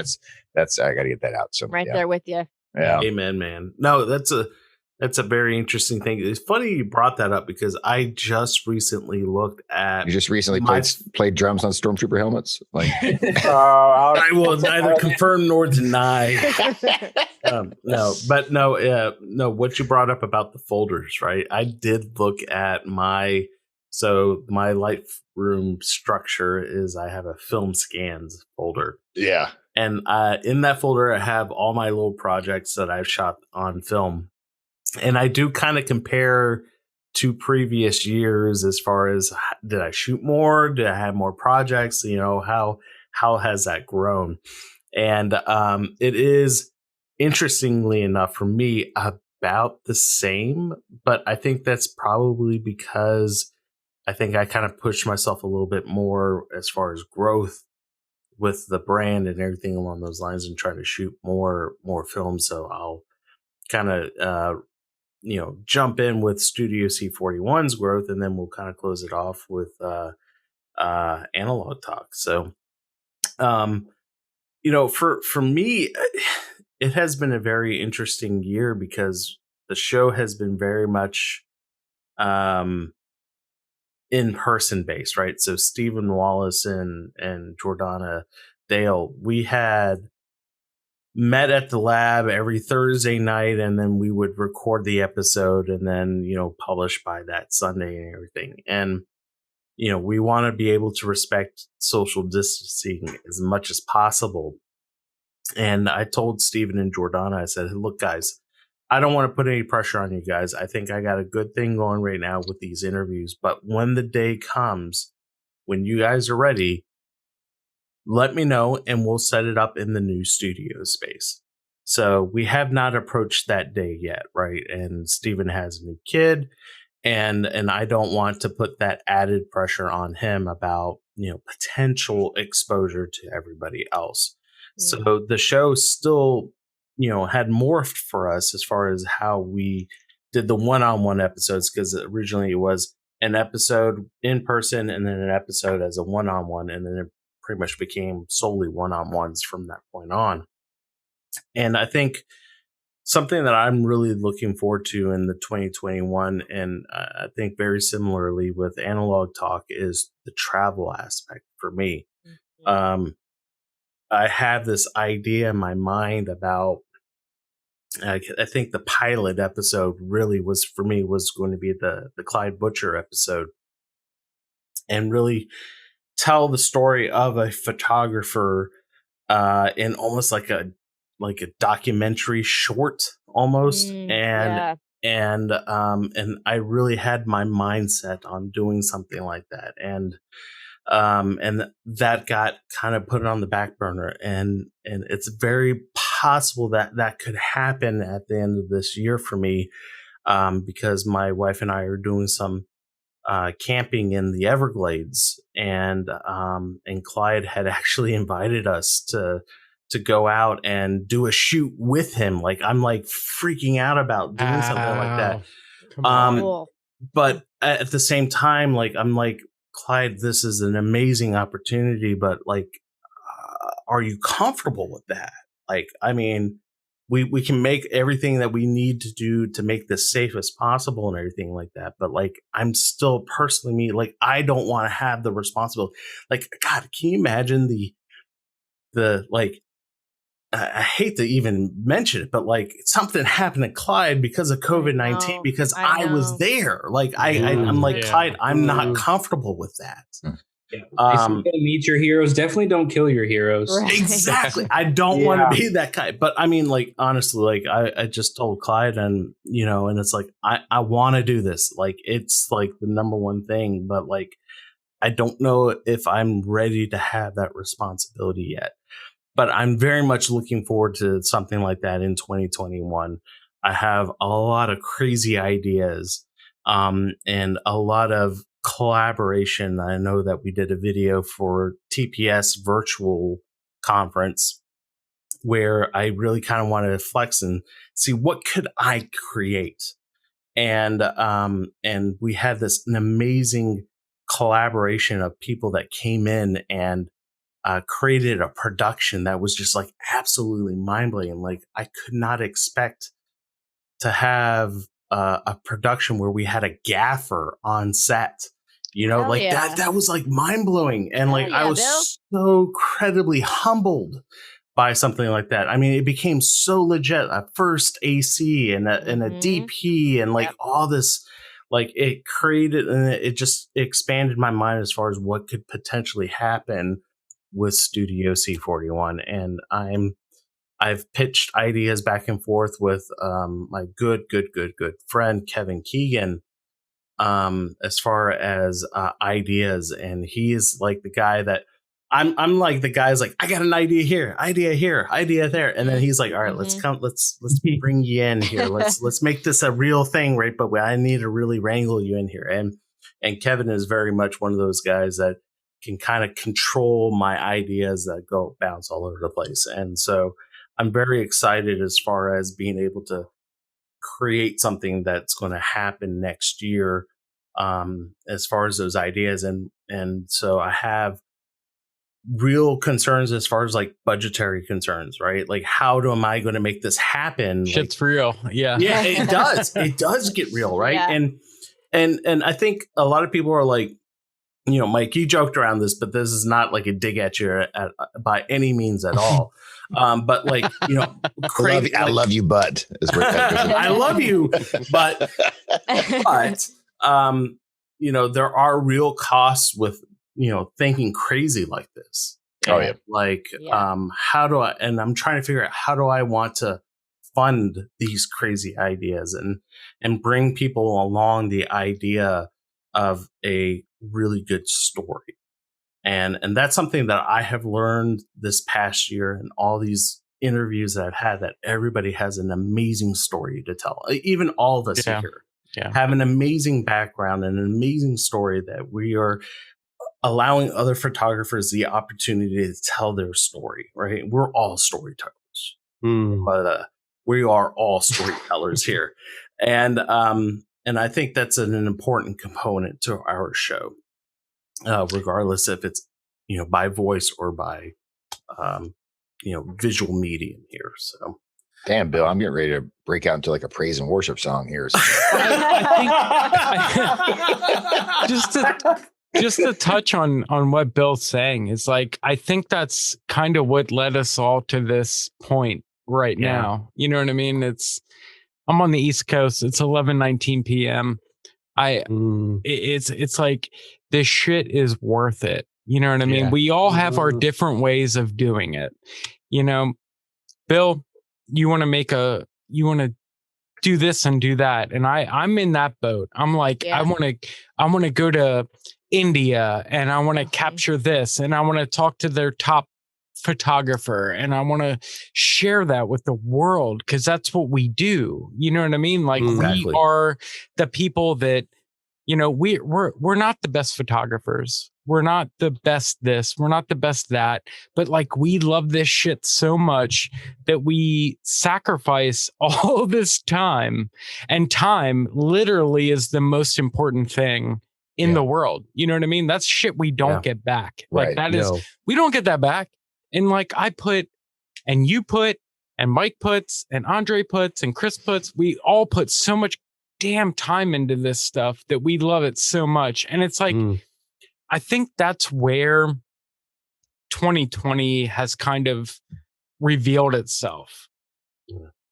That's I got to get that out. So there with you. Yeah. Amen, man. No, that's a very interesting thing. It's funny you brought that up, because I just recently looked at. You just recently played drums on Stormtrooper helmets. I will neither confirm nor deny. No. What you brought up about the folders, right? I did look at my Lightroom structure is I have a film scans folder. Yeah. And in that folder, I have all my little projects that I've shot on film. And I do kind of compare to previous years as far as, did I shoot more? Did I have more projects? How has that grown? And it is, interestingly enough, for me, about the same. But I think that's probably because I think I kind of pushed myself a little bit more as far as growth with the brand and everything along those lines, and trying to shoot more films. So I'll kind of jump in with Studio C41's growth, and then we'll kind of close it off with Analog Talk. So, for me, it has been a very interesting year, because the show has been very much in-person based, right? So Stephen Wallace and Jordana Dale, we had met at the lab every Thursday night, and then we would record the episode and then, publish by that Sunday and everything. And, we want to be able to respect social distancing as much as possible. And I told Steven and Jordana, I said, hey, look, guys, I don't want to put any pressure on you guys. I think I got a good thing going right now with these interviews. But when the day comes, when you guys are ready, let me know, and we'll set it up in the new studio space. So we have not approached that day yet, right? And Steven has a new kid, and I don't want to put that added pressure on him about, potential exposure to everybody else. Mm-hmm. So the show still, had morphed for us as far as how we did the one-on-one episodes, because originally it was an episode in person and then an episode as a one-on-one, and then it pretty much became solely one-on-ones from that point on. And I think something that I'm really looking forward to in the 2021, and I think very similarly with Analog Talk, is the travel aspect for me. Mm-hmm. I have this idea in my mind about I think the pilot episode really was going to be the Clyde Butcher episode, and really tell the story of a photographer in almost like a documentary short almost. And I really had my mindset on doing something like that, and that got kind of put on the back burner, and it's very possible that could happen at the end of this year for me, because my wife and I are doing some camping in the Everglades, and Clyde had actually invited us to go out and do a shoot with him. Like, I'm like freaking out about doing something like that. Cool. But at the same time, like, I'm like, Clyde, this is an amazing opportunity, but like, are you comfortable with that? Like, I mean, we can make everything that we need to do to make this safe as possible and everything like that. But like, I'm still personally me, like, I don't want to have the responsibility. Like, God, can you imagine the like, I hate to even mention it, but like, something happened to Clyde because of COVID-19, because I was there. Like, I'm like, Clyde, I'm not comfortable with that. Don't meet your heroes. Definitely don't kill your heroes. Right. Exactly. I don't want to be that guy. But I mean, like, honestly, like, I just told Clyde, and, you know, and it's like, I want to do this. Like, it's like the number one thing, but like, I don't know if I'm ready to have that responsibility yet. But I'm very much looking forward to something like that in 2021. I have a lot of crazy ideas, and a lot of collaboration. I know that we did a video for TPS virtual conference where I really kind of wanted to flex and see what could I create. And we had an amazing collaboration of people that came in and created a production that was just like absolutely mind-blowing. Like, I could not expect to have a production where we had a gaffer on set, you know. Hell, like, that was like mind-blowing. And like, I was so incredibly humbled by something like that. I mean, it became so legit. A first AC and a DP and like all this, like, it created, and it just expanded my mind as far as what could potentially happen with Studio C41. And I've pitched ideas back and forth with my good friend Kevin Keegan, as far as ideas. And he is like the guy that I'm like the guy's like, I got an idea here, idea there, and then he's like, all right, let's bring you in here, let's make this a real thing, right? But I need to really wrangle you in here. And Kevin is very much one of those guys that can kind of control my ideas that go bounce all over the place. And so I'm very excited as far as being able to create something that's going to happen next year, as far as those ideas. And so I have real concerns as far as like budgetary concerns, right? Like, how am I going to make this happen? Shit's real. Yeah. Yeah, it does. It does get real. Right. Yeah. And I think a lot of people are like, you know, Mike, you joked around this, but this is not like a dig at you by any means at all. But like, you know, I love you, bud. I love you, but you know, there are real costs with, you know, thinking crazy like this. Oh yeah. Like, how do I? And I'm trying to figure out, how do I want to fund these crazy ideas and bring people along the idea of a really good story. And that's something that I have learned this past year in all these interviews that I've had, that everybody has an amazing story to tell. Even all of us here have an amazing background and an amazing story that we are allowing other photographers the opportunity to tell their story, right? We're all storytellers, but we are all storytellers here. And I think that's an important component to our show, regardless if it's, you know, by voice or by, you know, visual medium here. So, damn, Bill, I'm getting ready to break out into like a praise and worship song here. Just to touch on what Bill's saying, is like, I think that's kind of what led us all to this point right now. You know what I mean? I'm on the East Coast. It's 11:19 p.m. It's like this shit is worth it. You know what I mean? We all have our different ways of doing it. You know, Bill, you want to do this and do that, and I'm in that boat. I'm like, I want to go to India, and I want to capture this, and I want to talk to their top photographer, and I want to share that with the world, because that's what we do. You know what I mean? Like we are the people that, you know, we're not the best photographers. We're not the best this. We're not the best that. But like, we love this shit so much that we sacrifice all this time. And time literally is the most important thing in the world. You know what I mean? That's shit we don't get back. Like we don't get that back. And like I put, and you put, and Mike puts, and Andre puts, and Chris puts, we all put so much damn time into this stuff that we love it so much. And it's like, I think that's where 2020 has kind of revealed itself.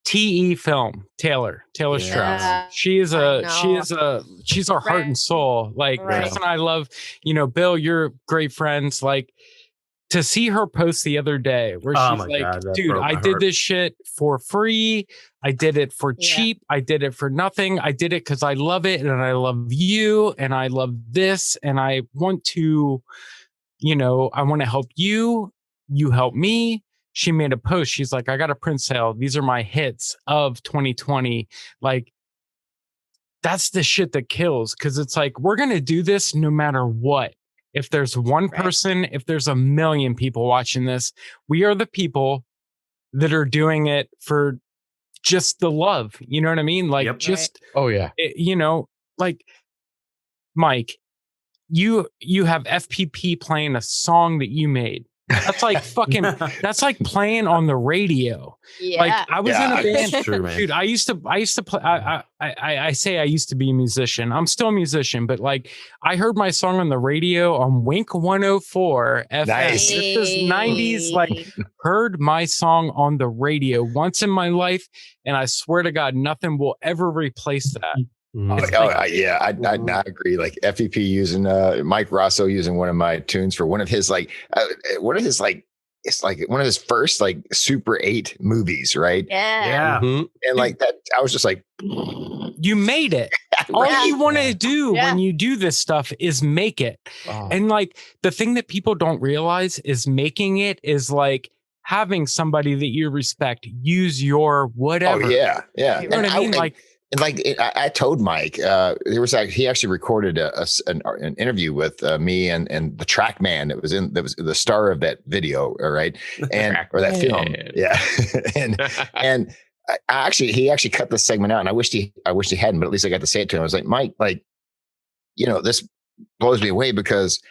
TE Film, Taylor Strauss. She's our heart and soul. Like Chris and I love, you know, Bill, you're great friends. Like, to see her post the other day where she's like, God, dude, I did this shit for free. I did it for cheap. I did it for nothing. I did it because I love it, and I love you, and I love this, and I want to, you know, I want to help you. You help me. She made a post. She's like, I got a print sale. These are my hits of 2020. Like, that's the shit that kills, because it's like, we're going to do this no matter what. If there's one person, if there's a million people watching this, we are the people that are doing it for just the love. You know what I mean? Like you know, like Mike, you have FPP playing a song that you made. That's like fucking, that's like playing on the radio. Like I was in a band, true, dude. I used to play. I say I used to be a musician. I'm still a musician, but like I heard my song on the radio on Wink 104 FM. Nice. This is 90s. Like, heard my song on the radio once in my life, and I swear to God, nothing will ever replace that. I agree. Like FEP using Mike Rosso using one of my tunes for one of his it's like one of his first like Super 8 movies, right? And like that, I was just like, you made it. All you want to do when you do this stuff is make it. And like the thing that people don't realize is making it is like having somebody that you respect use your whatever. You know what I mean? I told Mike, he actually recorded an interview with me and the track man that was the star of that video, all right, or that film, and he actually cut this segment out, and I wish he hadn't, but at least I got to say it to him. I was like, Mike, like, you know, this blows me away, because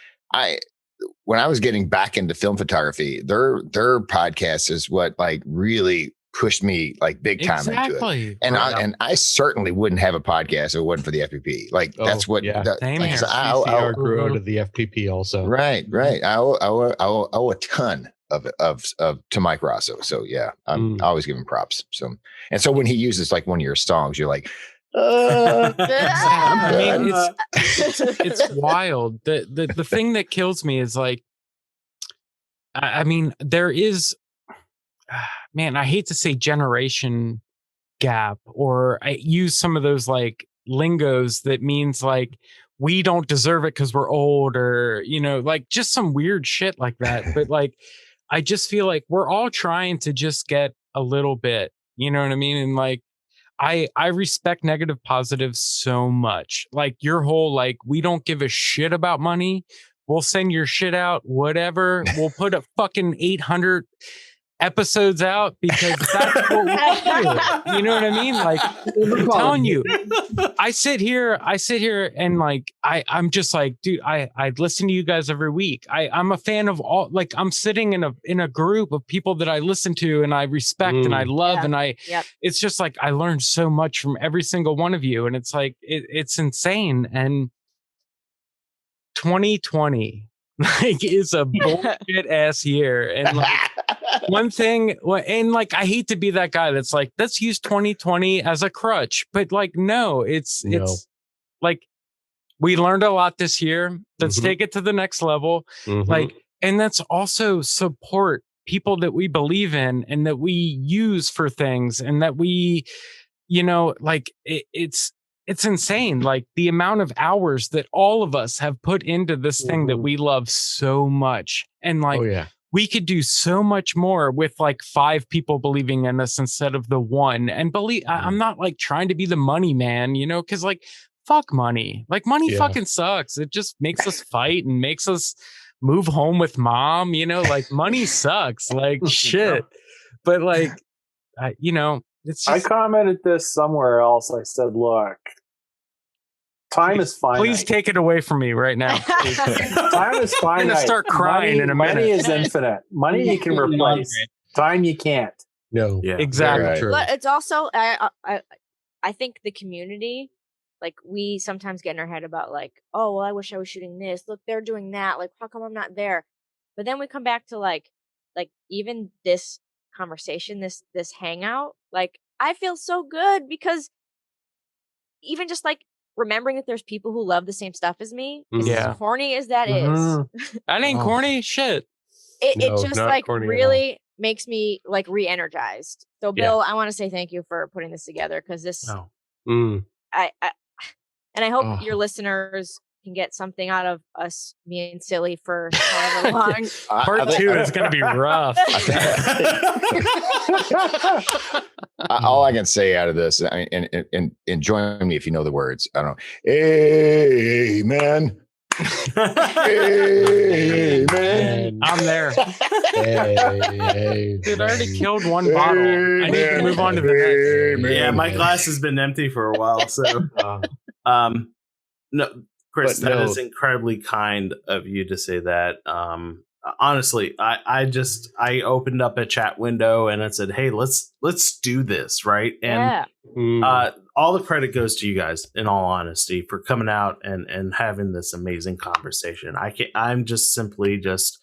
when I was getting back into film photography, their podcast is what like really pushed me like big time into it. And I certainly wouldn't have a podcast if it wasn't for the FPP. Like that's what I grew out of the FPP also. Right. I owe a ton to Mike Rosso. So yeah, I always give him props. So when he uses like one of your songs, you're like, I mean, it's wild. The thing that kills me is like, I mean, there is, man, I hate to say generation gap, or I use some of those like lingos that means like we don't deserve it because we're old, or, you know, like just some weird shit like that. But like, I just feel like we're all trying to just get a little bit, you know what I mean? And like, I respect negative positives so much. Like your whole, like, we don't give a shit about money. We'll send your shit out, whatever. We'll put a fucking 800 episodes out because that's what we do. You know what I mean? Like, I'm telling you, I sit here and like, I'm just like, dude, I listen to you guys every week. I'm a fan of all, like, I'm sitting in a group of people that I listen to and I respect and I love. And it's just like, I learned so much from every single one of you. And it's like, it's insane. And 2020 like is a bullshit ass year. And like, one thing, and like, I hate to be that guy that's like, let's use 2020 as a crutch, but like, no, it's like, we learned a lot this year. Let's take it to the next level. Like, and that's also support people that we believe in and that we use for things, and that we, like, it's insane. Like the amount of hours that all of us have put into this thing that we love so much. And like, we could do so much more with like 5 people believing in us instead of the one. And I'm not like trying to be the money man, cause like, fuck money. Like money fucking sucks. It just makes us fight and makes us move home with mom, like money sucks, like shit. But like, it's just, I commented this somewhere else. I said, look, time is finite. Please take it away from me right now. Time is finite. I'm gonna start crying in a minute. Money is infinite. Money you can replace. Time you can't. No. Yeah. Exactly. But it's also, I think the community, like we sometimes get in our head about like, oh, well, I wish I was shooting this. Look, they're doing that. Like, how come I'm not there? But then we come back to like even this conversation, this hangout, like I feel so good because even just like remembering that there's people who love the same stuff as me, as corny as that is. That ain't corny shit. It just like really makes me like re-energized. So Bill, I want to say thank you for putting this together because this I hope your listeners can get something out of us being silly for however long. Part 2 is going to be rough. All I can say out of this, I mean, and join me if you know the words. I don't know. Amen. Amen. I'm there. Dude, I already killed one bottle. I need to move on to the next. Yeah, my glass has been empty for a while. So, no, Chris, that is incredibly kind of you to say that. Honestly, I opened up a chat window and I said, "Hey, let's do this," right? And all the credit goes to you guys, in all honesty, for coming out and having this amazing conversation. I'm just simply just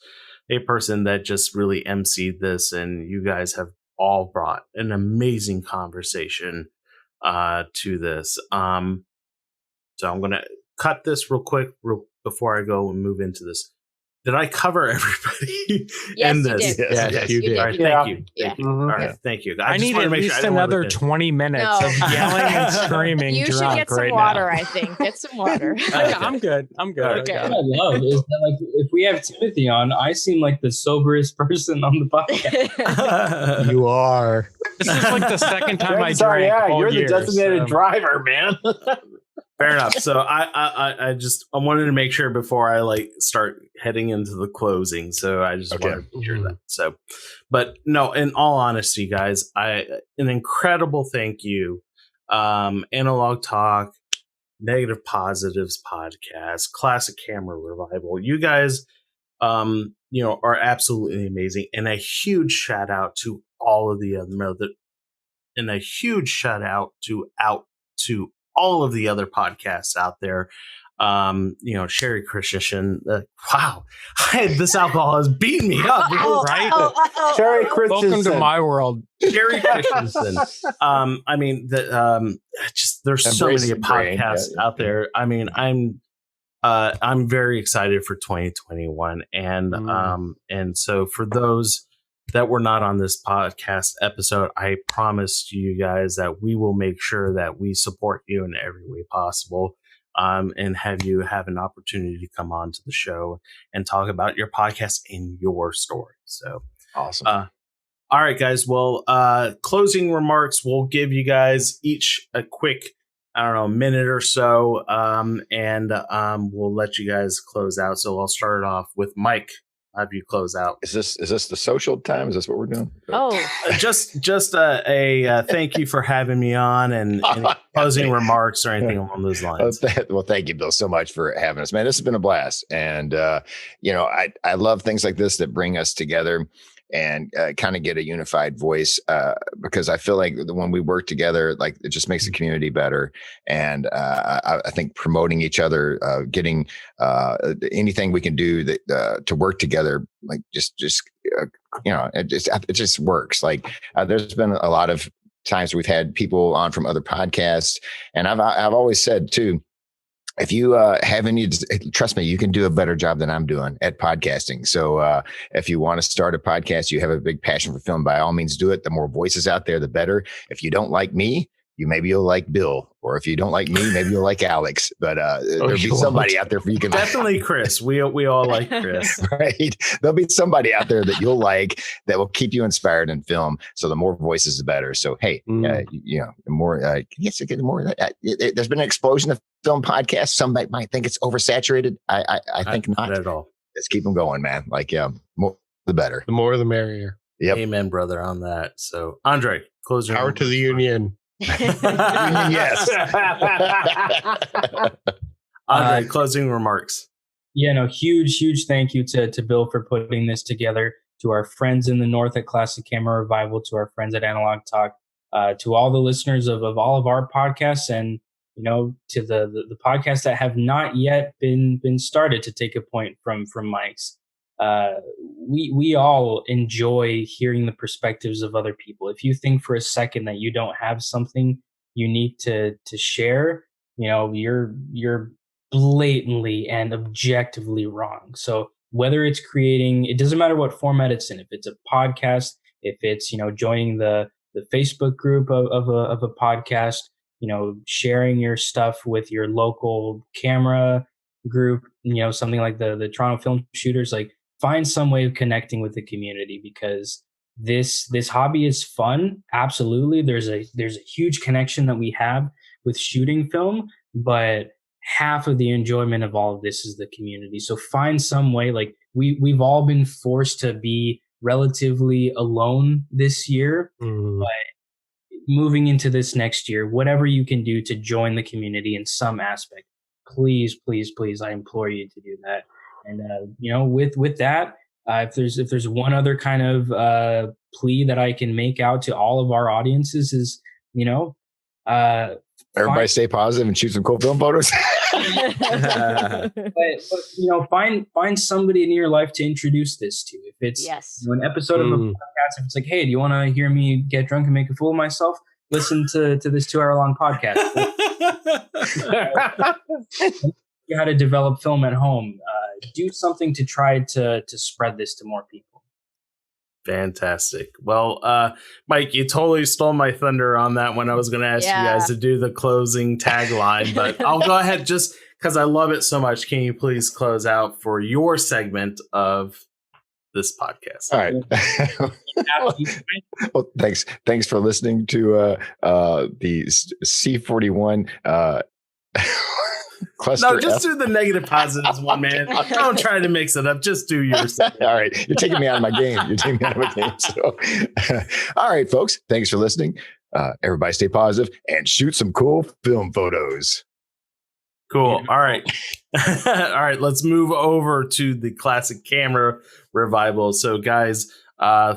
a person that just really emceed this, and you guys have all brought an amazing conversation to this. So I'm gonna cut this real quick before I go and move into this. Did I cover everybody in this? Yes, you did. All right, thank you. Thank you. All right, thank you. I need at least another 20 minutes of yelling and screaming. You should get some water, I think. Get some water. I'm good. Okay. What I love is that, like, if we have Timothy on, I seem like the soberest person on the podcast. You are. This is like the second time I drank. Yeah, all you're year, the designated driver, man. Fair enough. So I wanted to make sure before I like start heading into the closing. So I just wanted to hear that. So, but no, in all honesty, guys, an incredible thank you. Analog Talk, Negative Positives Podcast, Classic Camera Revival. You guys, are absolutely amazing, and a huge shout out to all of the other, and a huge shout out to all of the other podcasts out there. Sherry Christensen. Wow, this alcohol has beaten me up, right? Sherry Christensen. Welcome to my world. Sherry Christensen. There's so many podcasts out there. I mean, I'm very excited for 2021, and so for those that were not on this podcast episode, I promised you guys that we will make sure that we support you in every way possible, and have you have an opportunity to come on to the show and talk about your podcast and your story. So awesome. All right, guys. Well, closing remarks. We'll give you guys each a quick, minute or so, and we'll let you guys close out. So I'll start off with Mike. Have you close out? Is this the social time? Is this what we're doing? Just a thank you for having me on, and any closing remarks or anything along those lines. Well, thank you, Bill, so much for having us, man. This has been a blast, and I love things like this that bring us together and kind of get a unified voice, because I feel like when we work together, like it just makes the community better. And I think promoting each other, getting anything we can do that to work together, like just it just works. Like there's been a lot of times we've had people on from other podcasts, and I've always said too, if you have any, trust me, you can do a better job than I'm doing at podcasting. So if you want to start a podcast, you have a big passion for film, by all means do it. The more voices out there, the better. If you don't like me, maybe you'll like Bill, or if you don't like me, maybe you'll like Alex. But there'll be somebody out there for you can definitely Chris. We all like Chris, right? There'll be somebody out there that you'll like that will keep you inspired in film. So the more voices, the better. So hey, the more yes, get more. There's been an explosion of film podcasts. Some might think it's oversaturated. I think not at all. Let's keep them going, man. Like more the better. The more the merrier. Yep. Amen, brother, on that. So Andre, close your power to the union. Yes. Andre, closing remarks. Yeah, no, huge thank you to Bill for putting this together, to our friends in the North at Classic Camera Revival, to our friends at Analog Talk, to all the listeners of all of our podcasts, and to the podcasts that have not yet been started, to take a point from Mike's. We all enjoy hearing the perspectives of other people. If you think for a second that you don't have something unique to share, you're blatantly and objectively wrong. So whether it's creating, it doesn't matter what format it's in. If it's a podcast, if it's joining the Facebook group of a podcast, sharing your stuff with your local camera group, something like the Toronto Film Shooters, like, find some way of connecting with the community, because this hobby is fun. Absolutely. There's a huge connection that we have with shooting film, but half of the enjoyment of all of this is the community. So find some way. Like we've all been forced to be relatively alone this year, but moving into this next year, whatever you can do to join the community in some aspect, please, I implore you to do that. And with that, if there's one other kind of plea that I can make out to all of our audiences is, everybody stay positive and shoot some cool film photos. but find somebody in your life to introduce this to. If it's an episode of a podcast, if it's like, hey, do you want to hear me get drunk and make a fool of myself? Listen to this 2-hour long podcast. How to develop film at home. Do something to try to spread this to more people. Fantastic. Well, Mike, you totally stole my thunder on that one. I was going to ask you guys to do the closing tagline, but I'll go ahead just because I love it so much. Can you please close out for your segment of this podcast? All right. Well, thanks for listening to the C41 cluster. No, just do the negative positives one, man. Don't try to mix it up. Just do yours. All right. You're taking me out of my game. So, all right, folks. Thanks for listening. Everybody stay positive and shoot some cool film photos. Cool. All right. All right. Let's move over to the Classic Camera Revival. So, guys,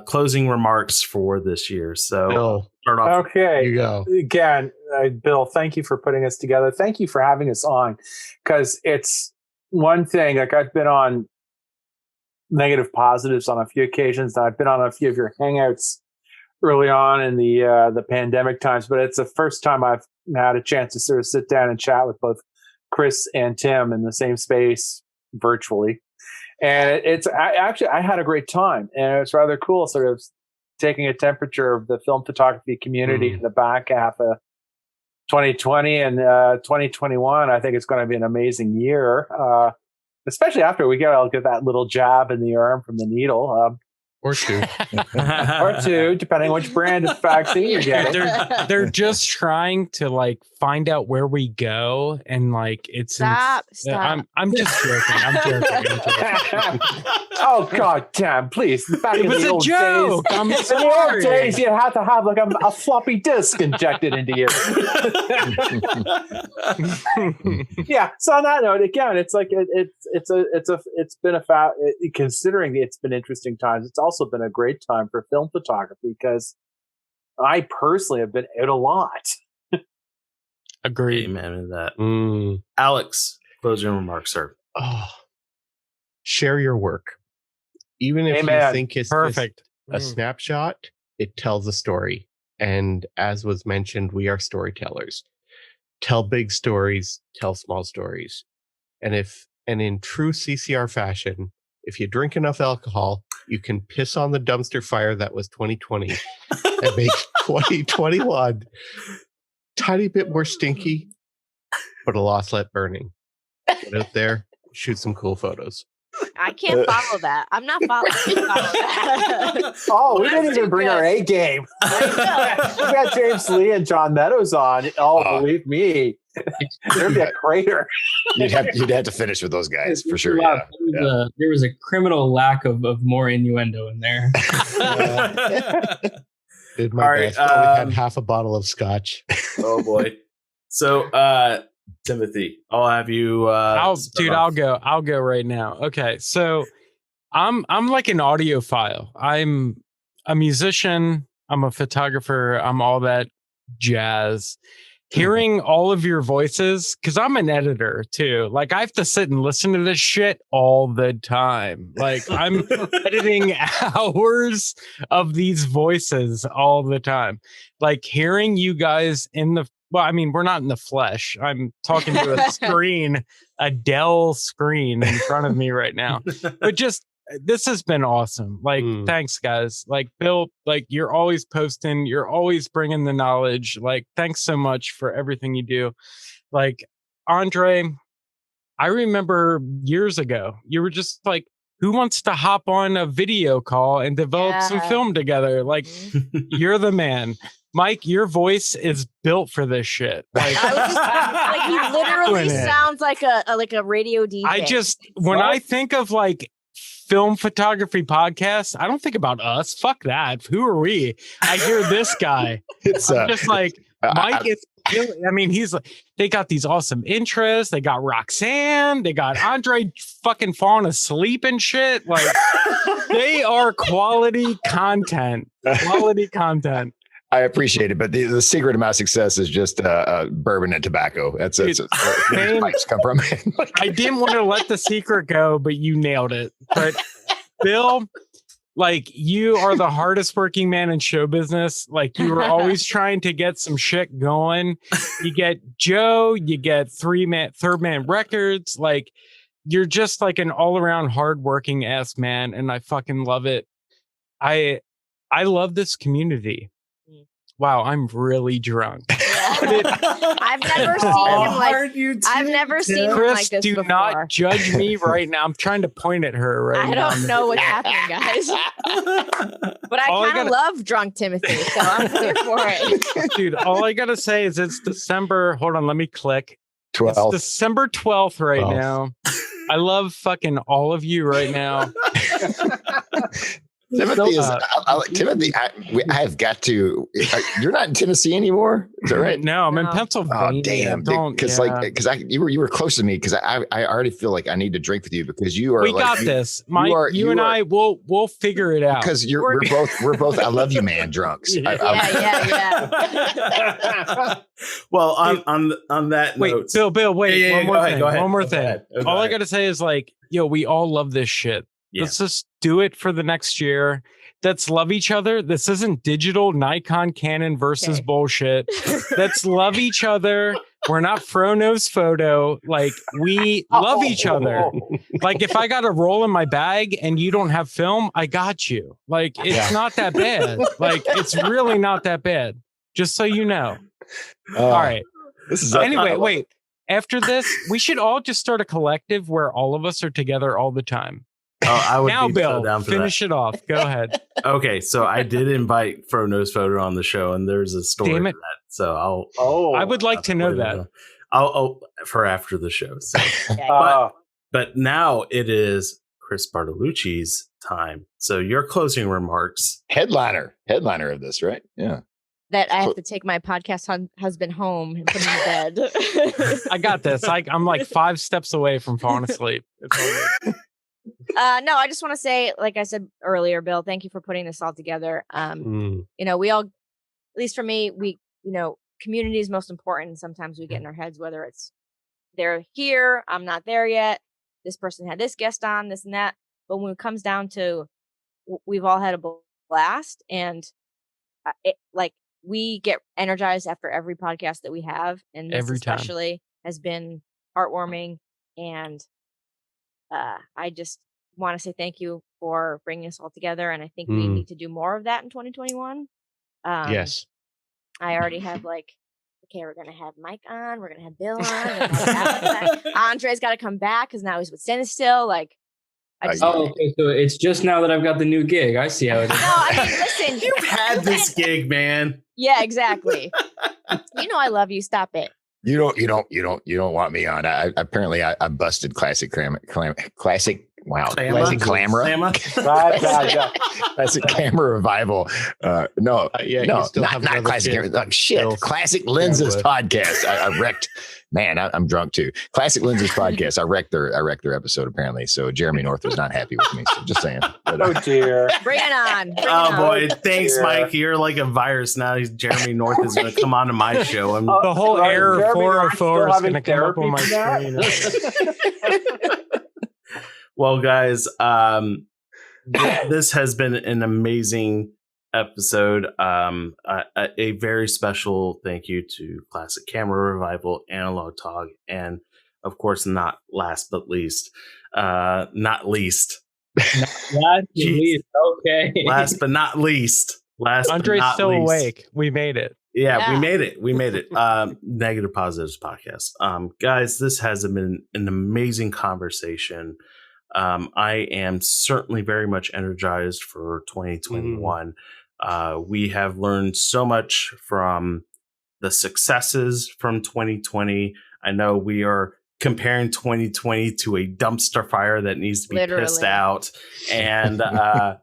closing remarks for this year. So, Bill, start off. Okay. You go. Again, Bill, thank you for putting us together. Thank you for having us on, because it's one thing. Like, I've been on negative positives on a few occasions. I've been on a few of your hangouts early on in the pandemic times, but it's the first time I've had a chance to sort of sit down and chat with both Chris and Tim in the same space virtually. And I had a great time, and it was rather cool sort of taking a temperature of the film photography community in the back half of 2020 and 2021. I think it's going to be an amazing year, especially after we get that little jab in the arm from the needle. Or two. Or two, depending which brand of vaccine you're getting. They're just trying to find out where we go, and it's Stop. I'm just joking. I'm joking. Oh God damn! Please, back It in was the a old joke. days, I'm in the old sorry. days, you had to have a floppy disk injected into you. Yeah. So on that note, again, it's been considering it's been interesting times. It's also been a great time for film photography, because I personally have been out a lot. Agreed. Amen to that. Alex, closing remarks, sir. Oh, share your work. Even if Amen. you think it's Perfect. just a snapshot, it tells a story. And as was mentioned, we are storytellers. Tell big stories, tell small stories. And in true CCR fashion, if you drink enough alcohol, you can piss on the dumpster fire that was 2020 and make 2021 tiny bit more stinky, but a lot less burning. Get out there, shoot some cool photos. I can't follow that. I'm not following that. Oh, we didn't even bring our A game. We got James Lee and John Meadows on. Believe me, there'd be a crater. You'd have to finish with those guys for sure. Wow, Yeah. there was a criminal lack of more innuendo in there. Did my best. Only had half a bottle of scotch. Oh boy. So Timothy, I'll have you I'll go right now. Okay. So I'm like an audiophile. I'm a musician, I'm a photographer, I'm all that jazz. Hearing all of your voices, because I'm an editor too. Like I have to sit and listen to this shit all the time. Like I'm editing hours of these voices all the time. Like hearing you guys well, I mean, we're not in the flesh. I'm talking to a screen, a Dell screen in front of me right now. But just this has been awesome. Like, thanks, guys. Like, Bill, like, you're always posting, you're always bringing the knowledge. Like, thanks so much for everything you do. Like, Andre, I remember years ago, you were just like, who wants to hop on a video call and develop some film together? Like, you're the man. Mike, your voice is built for this shit. Like, he literally sounds like a radio DJ. When I think of like film photography podcast, I don't think about us. Fuck that. Who are we? I hear this guy. It's just like Mike is. I mean, he's like, they got these awesome interests. They got Roxanne. They got Andre fucking falling asleep and shit. Like, they are quality content. Quality content. I appreciate it, but the secret of my success is just bourbon and tobacco. That's where pipes come from. I didn't want to let the secret go, but you nailed it. But Bill, like, you are the hardest working man in show business. Like, you were always trying to get some shit going. You get Joe, you get third man records. Like, you're just like an all around hard working ass man, and I fucking love it. I love this community. Wow, I'm really drunk. I've never seen him like. I've never seen him like this before. Do not judge me right now. I'm trying to point at her right now. I don't know what's happening, guys. But I kind of love drunk Timothy, so I'm here for it. Dude, all I gotta say is it's December. Hold on, let me click. 12th. It's December 12th right now. I love fucking all of you right now. Timothy Timothy, I have got to. You're not in Tennessee anymore, is that right? No, I'm in Pennsylvania. Oh damn! Because you were close to me because I already feel like I need to drink with you because you are. We got this, Mike. You and I will figure it out because we're both. I love you, man. Drunks. Yeah. Well, on that note, Bill, wait. One more thing. Go ahead. All I gotta say is like, we all love this shit. Yeah. Let's just do it for the next year. Let's love each other. This isn't digital Nikon Canon versus bullshit. Let's love each other. We're not Frono's photo. Like, we love each other. Like, if I got a roll in my bag and you don't have film, I got you. Like, it's not that bad. Like, it's really not that bad. Just so you know. All right. Anyway, wait. After this, we should all just start a collective where all of us are together all the time. Oh, I would now, be Bill, so down for finish it off. Go ahead. Okay, so I did invite Frono's photo on the show, and there's a story for that. So I would like to know that. I'll for after the show. So. But now it is Chris Bartolucci's time. So your closing remarks. Headliner of this, right? Yeah. That I have to take my podcast husband home and put him in bed. I got this. I'm like 5 steps away from falling asleep. It's all good. No, I just want to say, like I said earlier, Bill, thank you for putting this all together. We all, at least for me, community is most important. Sometimes we get in our heads, whether it's they're here, I'm not there yet. This person had this guest on, this and that. But when it comes down to, we've all had a blast, and we get energized after every podcast that we have, and this Every time. especially has been heartwarming. And I just want to say thank you for bringing us all together, and I think we need to do more of that in 2021. Yes. I already have okay, we're gonna have Mike on, we're gonna have Bill on, Andre's got to come back because now he's with Cinestill. Okay, so it's just now that I've got the new gig. I see how it is. No, I mean, listen, You've had this gig, man. Yeah, exactly. I love you. Stop it. You don't want me on. I busted classic classic. Wow, classic Clamora. Classic camera revival. No, not classic camera. Shit, classic lenses podcast. I wrecked. Man, I'm drunk too. Classic lenses podcast. I wrecked their episode apparently. So Jeremy North was not happy with me. So just saying. But, oh dear. Bring it on. Boy, thanks, Mike. You're like a virus now. Jeremy North is going to come on to my show. The whole air of 404 is going to come up on my screen. Well, guys, this has been an amazing episode. A very special thank you to Classic Camera Revival, Analog Tog, and of course, not last but least. Okay. Last but not least. Andre's still awake. We made it. Yeah, we made it. Negative Positives podcast. Guys, this has been an amazing conversation. I am certainly very much energized for 2021. We have learned so much from the successes from 2020. I know we are comparing 2020 to a dumpster fire that needs to be pissed out. And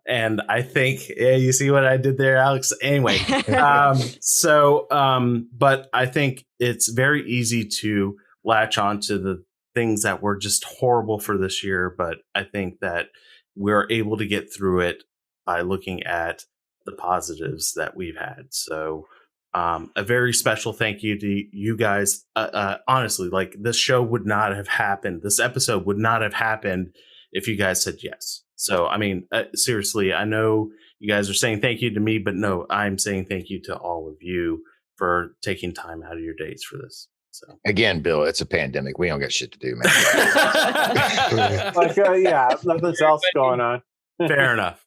and I think, you see what I did there, Alex? Anyway, but I think it's very easy to latch on to the things that were just horrible for this year. But I think that we're able to get through it by looking at the positives that we've had. So a very special thank you to you guys. Honestly, this show would not have happened. This episode would not have happened if you guys said yes. So, I mean, seriously, I know you guys are saying thank you to me, but no, I'm saying thank you to all of you for taking time out of your days for this. So again, Bill, it's a pandemic. We don't got shit to do, man. Nothing else going on. Fair enough.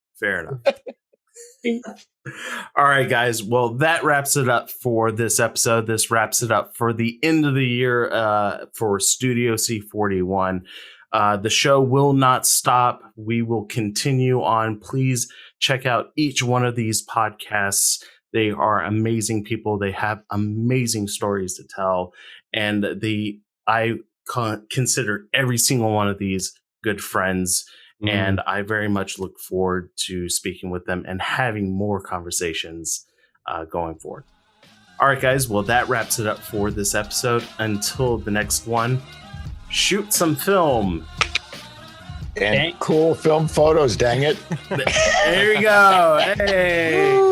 All right, guys. Well, that wraps it up for this episode. This wraps it up for the end of the year for Studio C41. The show will not stop. We will continue on. Please check out each one of these podcasts. They are amazing people. They have amazing stories to tell. And I consider every single one of these good friends. And I very much look forward to speaking with them and having more conversations going forward. All right, guys. Well, that wraps it up for this episode. Until the next one, shoot some film. And cool film photos, dang it. There you go. Hey.